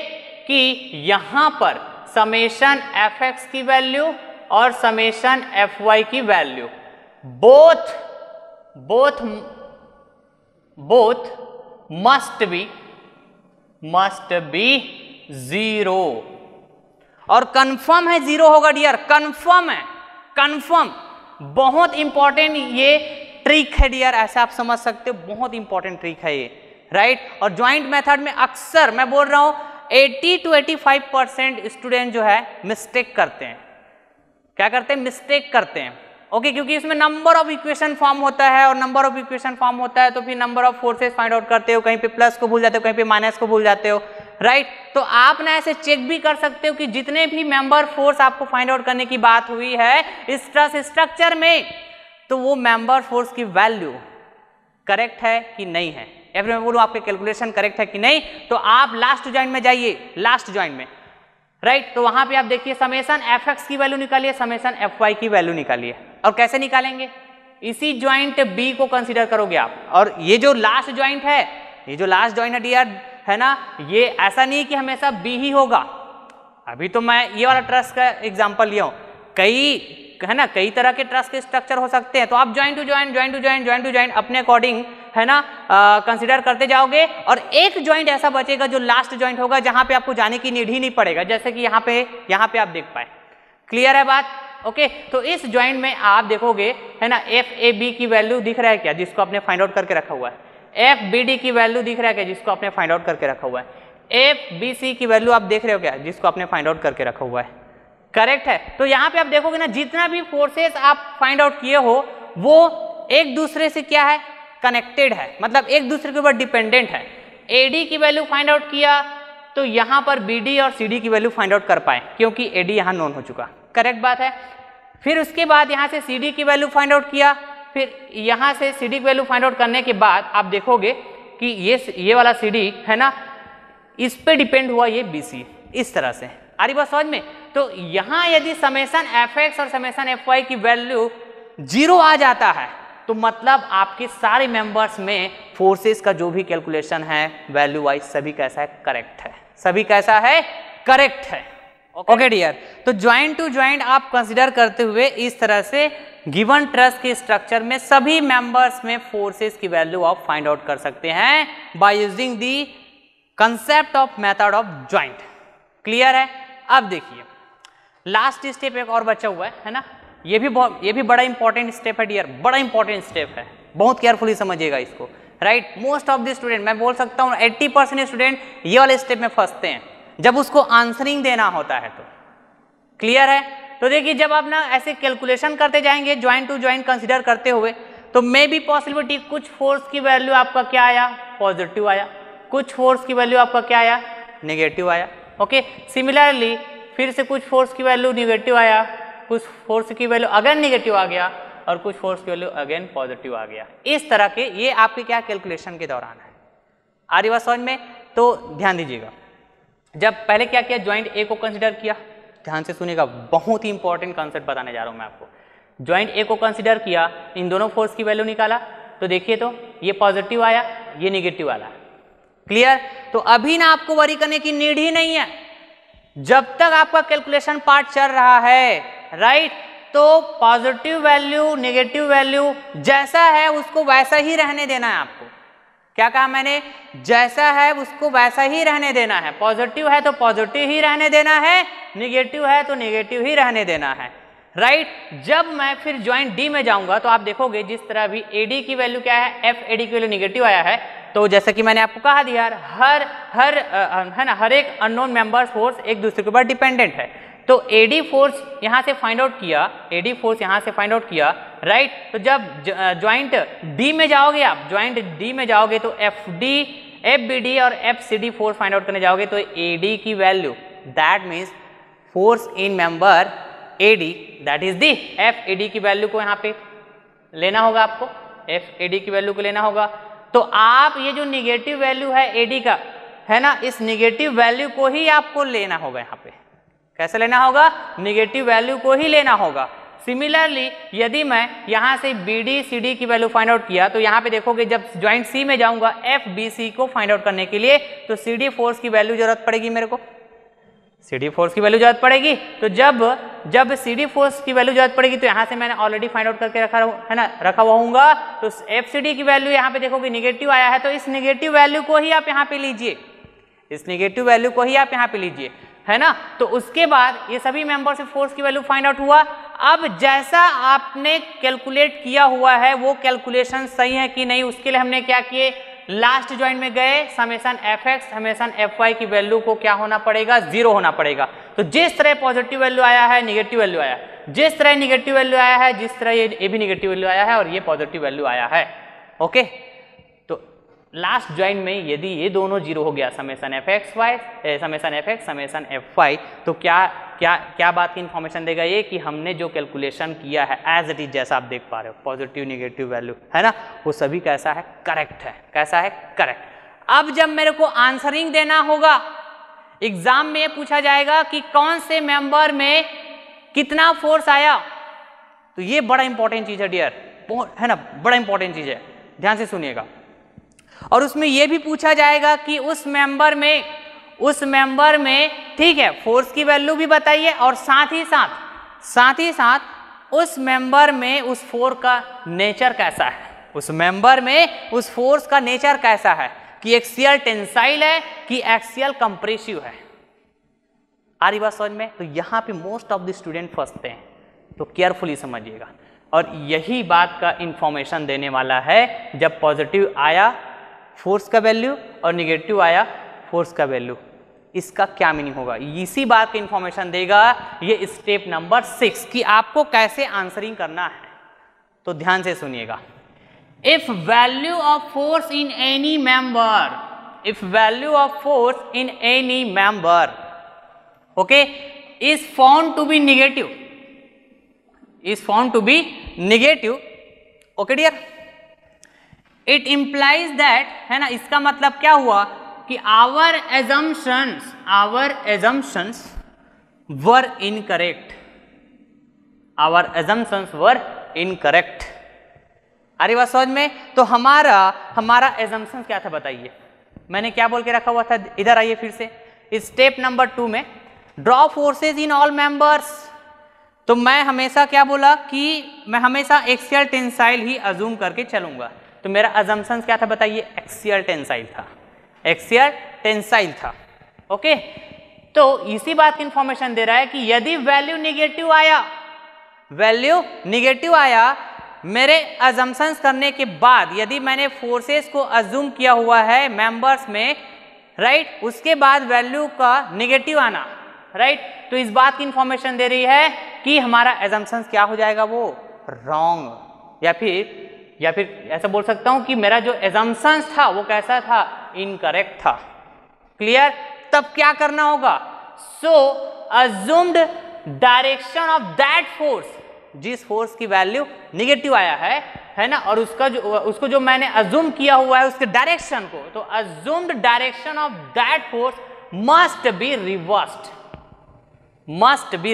कि यहां पर समेशन एफ एक्स की वैल्यू और समेशन एफ वाई की वैल्यू बोथ मस्ट बी 0, और कंफर्म है 0 होगा डियर, कंफर्म है, कंफर्म। बहुत इंपॉर्टेंट ये ट्रिक है डियर, ऐसा आप समझ सकते हो, बहुत इंपॉर्टेंट ट्रिक है ये, राइट। और ज्वाइंट मेथड में अक्सर मैं बोल रहा हूं 80 to 85% स्टूडेंट जो है मिस्टेक करते हैं। क्या करते हैं, मिस्टेक करते हैं, ओके, क्योंकि इसमें नंबर ऑफ इक्वेशन फॉर्म होता है, और नंबर ऑफ इक्वेशन फॉर्म होता है तो फिर number of forces find out करते हो, कहीं पे प्लस को भूल जाते हो, कहीं पे माइनस को भूल जाते हो, राइट। तो आप ना ऐसे चेक भी कर सकते हो कि जितने भी मेंबर फोर्स आपको फाइंड आउट करने की बात हुई है स्ट्रेस स्ट्रक्चर में, तो वो मेंबर फोर्स की वैल्यू करेक्ट है कि नहीं है, या फिर मैं बोलूं आपके कैलकुलेशन करेक्ट है कि नहीं, तो आप लास्ट ज्वाइंट में जाइए, लास्ट ज्वाइंट में, राइट। तो वहां पे आप देखिए समेशन एफ एक्स की वैल्यू निकालिए, समेशन एफ वाई की वैल्यू निकालिए, और कैसे निकालेंगे, इसी ज्वाइंट बी को कंसीडर करोगे आप। और ये जो लास्ट ज्वाइंट है, ये जो लास्ट ज्वाइंट है डियर, है ना, ये ऐसा नहीं कि हमेशा बी ही होगा। अभी तो मैं ये वाला ट्रस का एग्जांपल लिया हूं, कई है ना, कई तरह के ट्रस के स्ट्रक्चर हो सकते हैं, तो आप ज्वाइंट टू ज्वाइंट अपने अकॉर्डिंग, है ना, कंसीडर करते जाओगे, और एक ज्वाइंट ऐसा बचेगा जो लास्ट ज्वाइंट होगा, जहां पे आपको जाने की नीड ही नहीं पड़ेगा, जैसे कि यहाँ पे आप देख पाए। क्लियर है बात, ओके। तो इस ज्वाइंट में आप देखोगे, है ना, एफ ए बी की वैल्यू दिख रहा है क्या, जिसको आपने फाइंड आउट करके रखा हुआ है, एफ बी डी की वैल्यू दिख रहा है क्या, जिसको आपने फाइंड आउट करके रखा हुआ है, एफ बी सी की वैल्यू आप देख रहे हो क्या, जिसको आपने फाइंड आउट करके रखा हुआ है, करेक्ट है। तो यहाँ पे आप देखोगे ना, जितना भी फोर्सेस आप फाइंड आउट किए हो वो एक दूसरे से क्या है, कनेक्टेड है, मतलब एक दूसरे के ऊपर डिपेंडेंट है। एडी की वैल्यू फाइंड आउट किया तो यहाँ पर बीडी और सीडी की वैल्यू फाइंड आउट कर पाए, क्योंकि एडी यहाँ नोन हो चुका, करेक्ट बात है। फिर उसके बाद यहाँ से सीडी की वैल्यू फाइंड आउट किया, फिर यहाँ से सीडी की वैल्यू फाइंड आउट करने के बाद आप देखोगे कि ये वाला सीडी है ना, इस पे डिपेंड हुआ ये बीसी, इस तरह से आ रही बात समझ में। तो यहाँ यदि समेशन एफ एक्स और समेशन एफ वाई की वैल्यू 0 आ जाता है, तो मतलब आपके सारे मेंबर्स में फोर्सेस का जो भी कैलकुलेशन है वैल्यू वाइज सभी कैसा है, करेक्ट है, सभी कैसा है, करेक्ट है, ओके डियर। तो ज्वाइंट टू ज्वाइंट आप कंसीडर करते हुए इस तरह से गिवन ट्रस के स्ट्रक्चर में सभी मेंबर्स में फोर्सेस की वैल्यू आप फाइंड आउट कर सकते हैं by using the concept of method of joint. Clear है। अब देखिए लास्ट स्टेप एक और बचा हुआ है ना, ये भी बड़ा इंपॉर्टेंट स्टेप है डियर, बड़ा इंपॉर्टेंट स्टेप है, बहुत केयरफुली समझिएगा इसको, right. Most of the student, मैं बोल सकता हूँ 80% स्टूडेंट ये वाले स्टेप में फंसते हैं जब उसको आंसरिंग देना होता है। तो क्लियर है। तो देखिए जब आप ना ऐसे कैलकुलेशन करते जाएंगे ज्वाइंट टू ज्वाइंट कंसीडर करते हुए, तो मे बी पॉसिबिलिटी कुछ फोर्स की वैल्यू आपका क्या आया, पॉजिटिव आया, कुछ फोर्स की वैल्यू आपका क्या आया, नेगेटिव आया, ओके। सिमिलरली फिर से कुछ फोर्स की वैल्यू नेगेटिव आया, कुछ फोर्स की वैल्यू अगेन नेगेटिव आ गया, और कुछ फोर्स की वैल्यू अगेन पॉजिटिव आ गया। इस तरह के ये आपके क्या कैलकुलेशन के दौरान है। आ रही बात समझ में। तो ध्यान दीजिएगा, जब पहले क्या किया, ज्वाइंट ए को कंसीडर किया, ध्यान से सुनिएगा, बहुत ही इंपॉर्टेंट कॉन्सेप्ट बताने जा रहा हूं मैं आपको। ज्वाइंट ए को कंसीडर किया, इन दोनों फोर्स की वैल्यू निकाला, तो देखिए तो ये पॉजिटिव आया, ये नेगेटिव आया। क्लियर। तो अभी ना आपको वरी करने की नीड ही नहीं है, जब तक आपका कैलकुलेशन पार्ट चल रहा है, राइट। तो पॉजिटिव वैल्यू नेगेटिव वैल्यू जैसा है उसको वैसा ही रहने देना है आपको। क्या कहा मैंने, जैसा है उसको वैसा ही रहने देना है। पॉजिटिव है तो पॉजिटिव ही रहने देना है, नेगेटिव है तो नेगेटिव ही रहने देना है, राइट। जब मैं फिर ज्वाइंट डी में जाऊंगा तो आप देखोगे जिस तरह भी एडी की वैल्यू क्या है, एफ एडी की वैल्यू निगेटिव आया है, तो जैसा कि मैंने आपको कहा दिया हर एक अननोन मेंबर्स फोर्स एक दूसरे के ऊपर डिपेंडेंट है। तो एडी फोर्स यहां से फाइंड आउट किया, एडी फोर्स यहां से फाइंड आउट किया, राइट। तो जब ज्वाइंट डी में जाओगे, आप ज्वाइंट डी में जाओगे तो F D, F B D और F C D force find out करने जाओगे तो एडी की value, that means force in member AD, that is the F AD की वैल्यू को यहाँ पे लेना होगा आपको, एफ एडी की वैल्यू को लेना होगा। तो आप ये जो निगेटिव वैल्यू है एडी का, है ना, इस निगेटिव वैल्यू को ही आपको लेना होगा यहाँ पे। कैसे लेना होगा? निगेटिव वैल्यू को ही लेना होगा। सिमिलरली यदि मैं यहाँ से बी डी सी डी की वैल्यू फाइंड आउट किया तो यहाँ पे देखोगे जब ज्वाइंट सी में जाऊंगा एफ बी सी को फाइंड आउट करने के लिए तो सी डी फोर्स की वैल्यू जरूरत पड़ेगी, मेरे को सी डी फोर्स की वैल्यू जरूरत पड़ेगी। तो जब सी डी फोर्स की वैल्यू जरूरत पड़ेगी तो यहाँ से मैंने ऑलरेडी फाइंड आउट करके रखा हुआ होगा। तो एफ सी डी की वैल्यू यहाँ पे देखोगे निगेटिव आया है, तो इस निगेटिव वैल्यू को ही आप यहाँ पे लीजिए, इस निगेटिव वैल्यू को ही आप यहाँ पे लीजिए, है ना। तो उसके बाद ये सभी मेंबर्स ऑफ फोर्स की वैल्यू फाइंड आउट हुआ। अब जैसा आपने कैलकुलेट किया हुआ है वो कैलकुलेशन सही है कि नहीं, उसके लिए हमने क्या किए, लास्ट ज्वाइंट में गए, summation F X summation F Y की वैल्यू को क्या होना पड़ेगा, 0 होना पड़ेगा। तो जिस तरह पॉजिटिव वैल्यू आया है निगेटिव वैल्यू आया, जिस तरह निगेटिव वैल्यू आया है, जिस तरह ये भी निगेटिव वैल्यू आया है और ये पॉजिटिव वैल्यू आया है। ओके, तो लास्ट ज्वाइंट में यदि ये दोनों 0 हो गया, summation F X Y summation F X summation F Y, तो क्या बात की इंफॉर्मेशन देगा ये कि हमने जो कैलकुलेशन किया है एज इट इज, जैसा आप देख पा रहे हो पॉजिटिव निगेटिव वैल्यू, है ना, वो सभी कैसा है, करेक्ट है। कैसा है, करेक्ट। अब जब मेरे को आंसरिंग देना होगा, एग्जाम में ये पूछा जाएगा कि कौन से मेंबर में कितना फोर्स आया, तो ये बड़ा इंपॉर्टेंट चीज है डियर, है ना, बड़ा इंपॉर्टेंट चीज है, ध्यान से सुनिएगा। और उसमें यह भी पूछा जाएगा कि उस मेंबर में ठीक है फोर्स की वैल्यू भी बताइए और साथ ही साथ उस मेंबर में उस फोर्स का नेचर कैसा है, उस मेंबर में उस फोर्स का नेचर कैसा है, कि एक्सियल टेंसाइल है कि एक्सियल कंप्रेसिव है। आ रही बात समझ में? तो यहां पे मोस्ट ऑफ द स्टूडेंट फंसते हैं, तो केयरफुली समझिएगा। और यही बात का इंफॉर्मेशन देने वाला है जब पॉजिटिव आया फोर्स का वैल्यू और निगेटिव आया फोर्स का वैल्यू, इसका क्या मीनिंग होगा, इसी बात का इंफॉर्मेशन देगा ये स्टेप नंबर 6 कि आपको कैसे आंसरिंग करना है। तो ध्यान से सुनिएगा। If value of force in any member, if value of force in any member okay is found to be negative, is found to be negative, okay dear, it implies that, है ना, इसका मतलब क्या हुआ कि our assumptions were incorrect, our assumptions were incorrect. अरे बात समझ में? तो हमारा एजम्पशन क्या था बताइए, मैंने क्या बोल के रखा हुआ था, इधर आइए फिर से, स्टेप नंबर 2 में draw forces in all members. तो मैं हमेशा क्या बोला कि मैं हमेशा एक्सियल टेंसाइल ही अज्यूम करके चलूंगा। तो मेरा अजम्पशन क्या था बताइए, एक्सियल टेंसाइल था, एक्सियल टेंसाइल था। ओके, तो इसी बात की इंफॉर्मेशन दे रहा है कि यदि वैल्यू निगेटिव आया मेरे अजम्पशंस करने के बाद, यदि मैंने फोर्सेस को अज्यूम किया हुआ है मेंबर्स में, राइट, उसके बाद वैल्यू का निगेटिव आना, राइट, तो इस बात की इंफॉर्मेशन दे रही है कि हमारा अजम्पशंस क्या हो जाएगा, वो रॉन्ग, या फिर ऐसा बोल सकता हूं कि मेरा जो assumptions था वो कैसा था, इनकरेक्ट था। क्लियर? तब क्या करना होगा, सो assumed direction of that force, जिस फोर्स की वैल्यू निगेटिव आया है ना, और उसको जो मैंने अज्यूम किया हुआ है उसके डायरेक्शन को, तो assumed direction of that force must be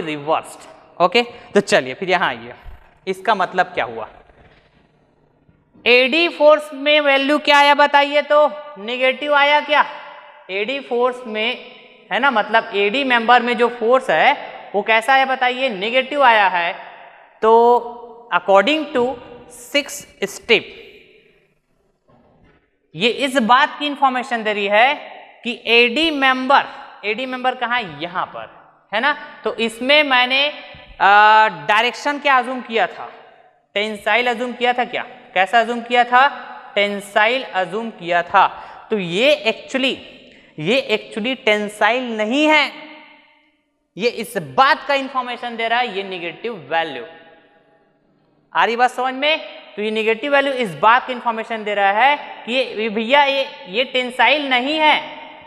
reversed, okay. तो चलिए फिर यहां आइए, इसका मतलब क्या हुआ, एडी फोर्स में वैल्यू क्या आया बताइए, तो निगेटिव आया क्या, एडी फोर्स में, है ना, मतलब एडी मेंबर में जो फोर्स है वो कैसा आया बताइए, नेगेटिव आया है। तो अकॉर्डिंग टू 6 स्टेप ये इस बात की इंफॉर्मेशन दे रही है कि एडी मेंबर कहां है, यहां पर, है ना। तो इसमें मैंने डायरेक्शन क्या अज्यूम किया था, टेंसाइल अज्यूम किया था क्या, कैसा अज्यूम किया था, टेंसाइल अज्यूम किया था। तो ये एक्चुअली टेंसाइल नहीं है, ये इस बात का इंफॉर्मेशन दे रहा है, ये निगेटिव वैल्यू। आ रही बात समझ में? तो ये निगेटिव वैल्यू इस बात का इंफॉर्मेशन दे रहा है कि ये भैया ये टेंसाइल नहीं है,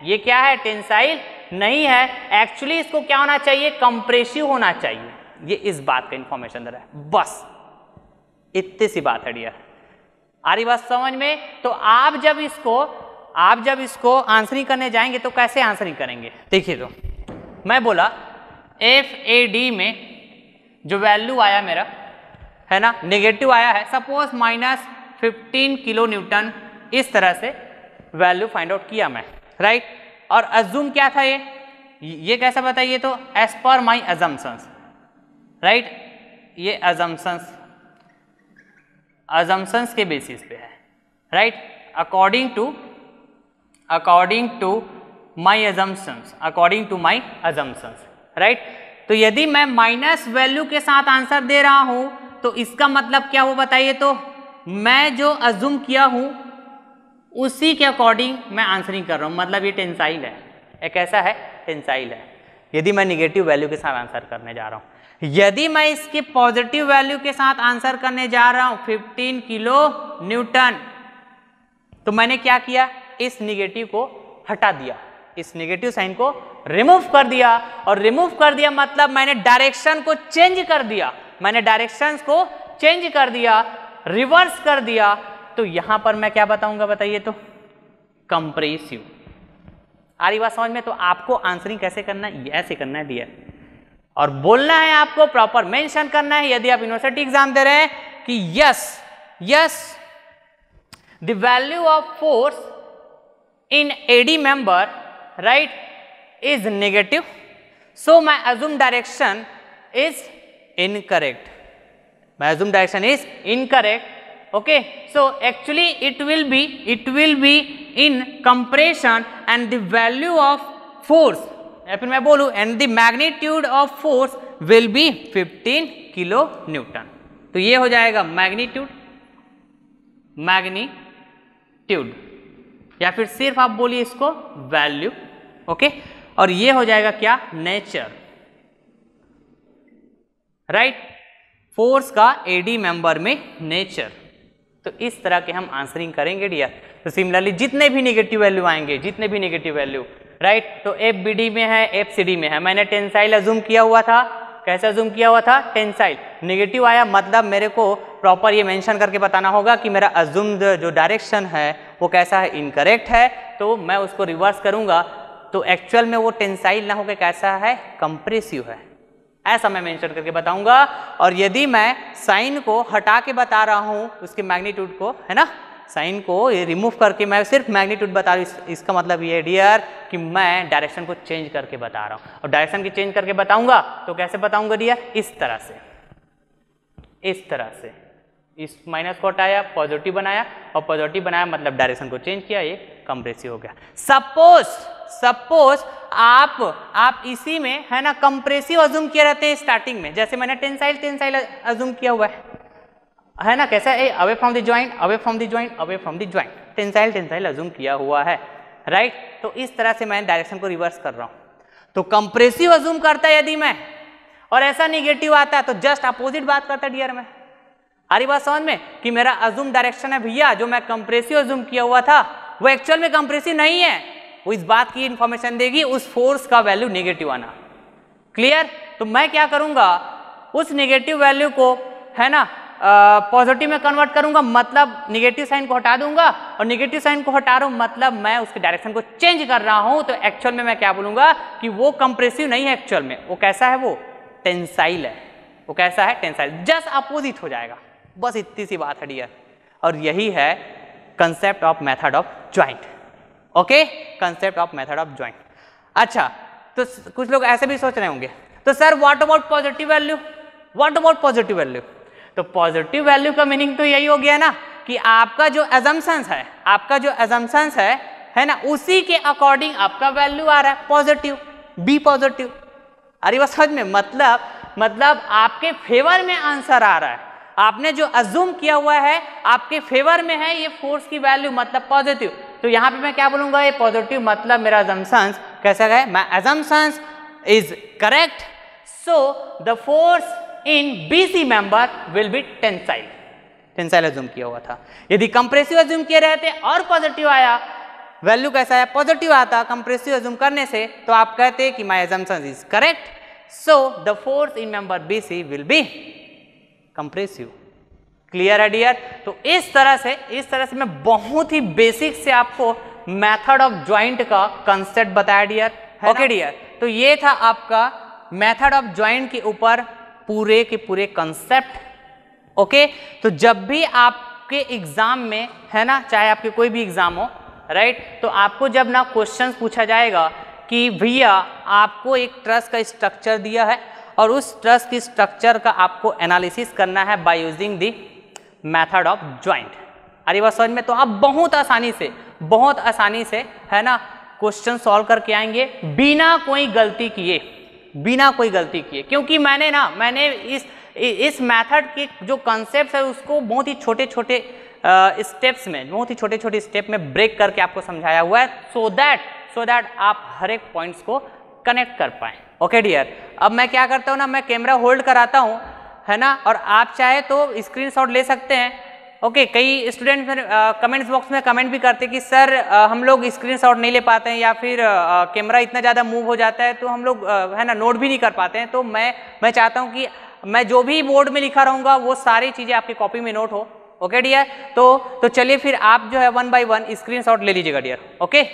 ये क्या है, टेंसाइल नहीं है। एक्चुअली इसको क्या होना चाहिए, कंप्रेसिव होना चाहिए। ये इस बात का इंफॉर्मेशन दे रहा है, बस इतनी सी बात है डियर। आ रही बात समझ में? तो आप जब इसको आंसरिंग करने जाएंगे तो कैसे आंसरिंग करेंगे, देखिए। तो मैं बोला FAD में जो वैल्यू आया मेरा है ना, नेगेटिव आया है, सपोज -15 किलो न्यूटन, इस तरह से वैल्यू फाइंड आउट किया मैं, राइट। और अज्यूम क्या था, ये कैसा बताइए, तो एज पर माई अजम्पशंस, राइट। ये अजम्पशंस के बेसिस पे है, right, according to my assumptions, right. तो यदि मैं माइनस वैल्यू के साथ आंसर दे रहा हूं तो इसका मतलब क्या हो बताइए, तो मैं जो अज्यूम किया हूं उसी के अकॉर्डिंग मैं आंसरिंग कर रहा हूं, मतलब ये टेंसाइल है। एक कैसा है, टेंसाइल है। यदि मैं निगेटिव वैल्यू के साथ आंसर करने जा रहा हूं, यदि मैं इसके पॉजिटिव वैल्यू के साथ आंसर करने जा रहा हूं 15 किलो न्यूटन, तो मैंने क्या किया, इस निगेटिव को हटा दिया, इस निगेटिव साइन को रिमूव कर दिया। और रिमूव कर दिया मतलब मैंने डायरेक्शन को चेंज कर दिया, रिवर्स कर दिया। तो यहां पर मैं क्या बताऊंगा बताइए, तो कंप्रेसिव। आ रही बात समझ में? तो आपको आंसरिंग कैसे करना है, ऐसे करना है डियर, और बोलना है आपको, प्रॉपर मेंशन करना है। यदि आप यूनिवर्सिटी एग्जाम दे रहे हैं कि yes the value of force in AD member, right, is negative, so my assumed direction is incorrect. Okay, so actually it will be in compression and the value of force, या फिर मैं बोलूं and the magnitude of force will be 15 kilo Newton. तो ये हो जाएगा magnitude, या फिर सिर्फ आप बोलिए इसको वैल्यू, ओके। और ये हो जाएगा क्या, नेचर, राइट, फोर्स का AD मेंबर में नेचर। तो इस तरह के हम आंसरिंग करेंगे डियर। तो सिमिलरली जितने भी नेगेटिव वैल्यू आएंगे, राइट, तो FBD में है, FCD में है, मैंने टेंसाइल अज्यूम किया हुआ था। कैसे अज्यूम किया हुआ था, टेंसाइल। नेगेटिव आया मतलब मेरे को प्रॉपर ये मेंशन करके बताना होगा कि मेरा अज्यूम्ड जो डायरेक्शन है वो कैसा है, इनकरेक्ट है, तो मैं उसको रिवर्स करूंगा। तो एक्चुअल में वो टेंसाइल ना होकर कैसा है, कंप्रेसिव है, ऐसा मैं मेंशन करके बताऊंगा। और यदि मैं साइन को हटा के बता रहा हूं, उसके मैग्नीट्यूड को, है ना, साइन को ये रिमूव करके मैं सिर्फ मैग्नीट्यूड बता रहा हूँ, इसका मतलब ये डियर कि मैं डायरेक्शन को चेंज करके बता रहा हूँ। और डायरेक्शन की चेंज करके बताऊंगा तो कैसे बताऊंगा डियर, इस तरह से, इस माइनस को हटाया, पॉजिटिव बनाया, और पॉजिटिव बनाया मतलब डायरेक्शन को चेंज किया, ये कंप्रेसिव हो गया। सपोज आप इसी में, है ना, कंप्रेसिव अज्यूम किए रहते हैं स्टार्टिंग में, जैसे मैंने टेंसाइल अज्यूम किया हुआ है ना, कैसा है, away from the joint, tensile assume किया हुआ है, राइट। तो इस तरह से मैं डायरेक्शन को रिवर्स कर रहा हूं। तो कंप्रेसिव अज्यूम करता है यदि मैं, और ऐसा निगेटिव आता है तो जस्ट अपोजिट बात करता है डियर में। आ रही बात समझ में कि मेरा अज्यूम डायरेक्शन है भैया, जो मैं कंप्रेसिव अज्यूम किया हुआ था वो एक्चुअल में कंप्रेसिव नहीं है, वो इस बात की इंफॉर्मेशन देगी उस फोर्स का वैल्यू नेगेटिव आना। क्लियर? तो मैं क्या करूंगा, उस नेगेटिव वैल्यू को, है ना, पॉजिटिव में कन्वर्ट करूंगा, मतलब नेगेटिव साइन को हटा दूंगा, और नेगेटिव साइन को हटा रहा हूं मतलब मैं उसके डायरेक्शन को चेंज कर रहा हूं। तो एक्चुअल में मैं क्या बोलूंगा कि वो कंप्रेसिव नहीं है, एक्चुअल में वो कैसा है, वो टेंसाइल है। वो कैसा है, टेंसाइल, जस्ट अपोजिट हो जाएगा। बस इतनी सी बात है डियर, और यही है concept of method of joint. Okay, concept of method of joint. अच्छा, तो कुछ लोग ऐसे भी सोच रहे होंगे, तो sir what about positive value, तो पॉजिटिव वैल्यू का मीनिंग तो यही हो गया ना कि आपका जो अजम्पशंस है ना, उसी के अकॉर्डिंग आपका वैल्यू आ रहा है पॉजिटिव, बी पॉजिटिव। अरे बस समझ में, मतलब मतलब आपके फेवर में आंसर आ रहा है, आपने जो अज्यूम किया हुआ है आपके फेवर में है, ये फोर्स की वैल्यू मतलब पॉजिटिव। तो यहाँ पे मैं क्या बोलूंगा, ये पॉजिटिव मतलब मेरा assumptions कैसा है, my assumptions is correct, so the force in BC member will be tensile. Tensile assume किया हुआ था। यदि कंप्रेसिव अज्यूम किए रहते और पॉजिटिव आया, वैल्यू कैसा है, पॉजिटिव आता कंप्रेसिव अज्यूम करने से, तो आप कहते कि my assumptions is correct, so the force in member BC will be compressive. Clear है डियर? तो इस तरह से मैं बहुत ही बेसिक से आपको मेथड ऑफ ज्वाइंट का कंसेप्ट बताया डियर। ओके डियर, तो ये था आपका मेथड ऑफ ज्वाइंट के ऊपर पूरे के पूरे कंसेप्ट। ओके, तो जब भी आपके एग्जाम में है ना, चाहे आपके कोई भी एग्जाम हो, राइट, तो आपको जब ना क्वेश्चन पूछा जाएगा कि भैया आपको एक ट्रस का स्ट्रक्चर दिया है और उस ट्रस की स्ट्रक्चर का आपको एनालिसिस करना है bye using the method of joint. अरे बात समझ में? तो आप बहुत आसानी से है ना क्वेश्चन सॉल्व करके आएंगे बिना कोई गलती किए, क्योंकि मैंने इस मेथड के जो कॉन्सेप्ट है उसको बहुत ही छोटे छोटे स्टेप में ब्रेक करके आपको समझाया हुआ है, सो दैट आप हर एक पॉइंट्स को कनेक्ट कर पाए। ओके डियर, अब मैं क्या करता हूँ ना, मैं कैमरा होल्ड कराता हूँ है ना, और आप चाहे तो स्क्रीनशॉट ले सकते हैं। ओके, कई स्टूडेंट कमेंट्स बॉक्स में कमेंट भी करते हैं कि सर हम लोग स्क्रीनशॉट नहीं ले पाते हैं, या फिर कैमरा इतना ज़्यादा मूव हो जाता है तो हम लोग है ना नोट भी नहीं कर पाते हैं। तो मैं चाहता हूँ कि मैं जो भी बोर्ड में लिखा रहूँगा वो सारी चीज़ें आपकी कॉपी में नोट हो। ओके डियर, तो चलिए फिर आप जो है 1 by 1 स्क्रीनशॉट ले लीजिएगा डियर। ओके,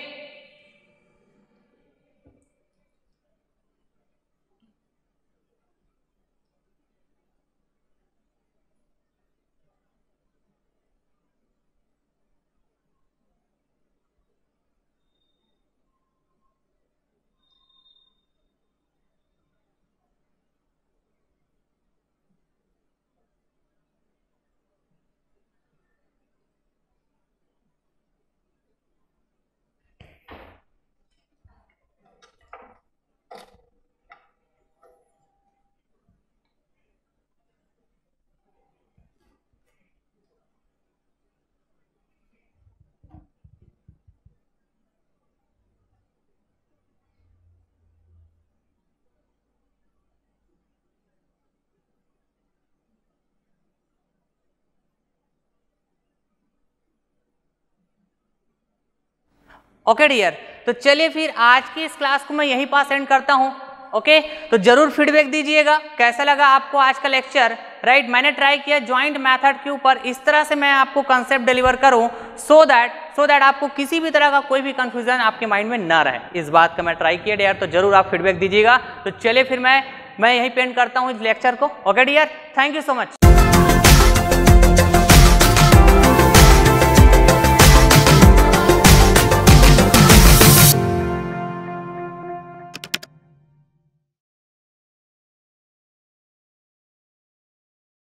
ओके डियर, तो चलिए फिर आज की इस क्लास को मैं यहीं पास एंड करता हूं। ओके, तो जरूर फीडबैक दीजिएगा कैसा लगा आपको आज का लेक्चर। राइट, मैंने ट्राई किया ज्वाइंट मेथड के ऊपर इस तरह से मैं आपको कंसेप्ट डिलीवर करूं सो दैट आपको किसी भी तरह का कोई भी कंफ्यूजन आपके माइंड में ना रहे, इस बात का मैं ट्राई किया डियर। तो जरूर आप फीडबैक दीजिएगा। तो चलिए फिर मैं यहीं पेंड करता हूं इस लेक्चर को। Okay dear, thank you so much.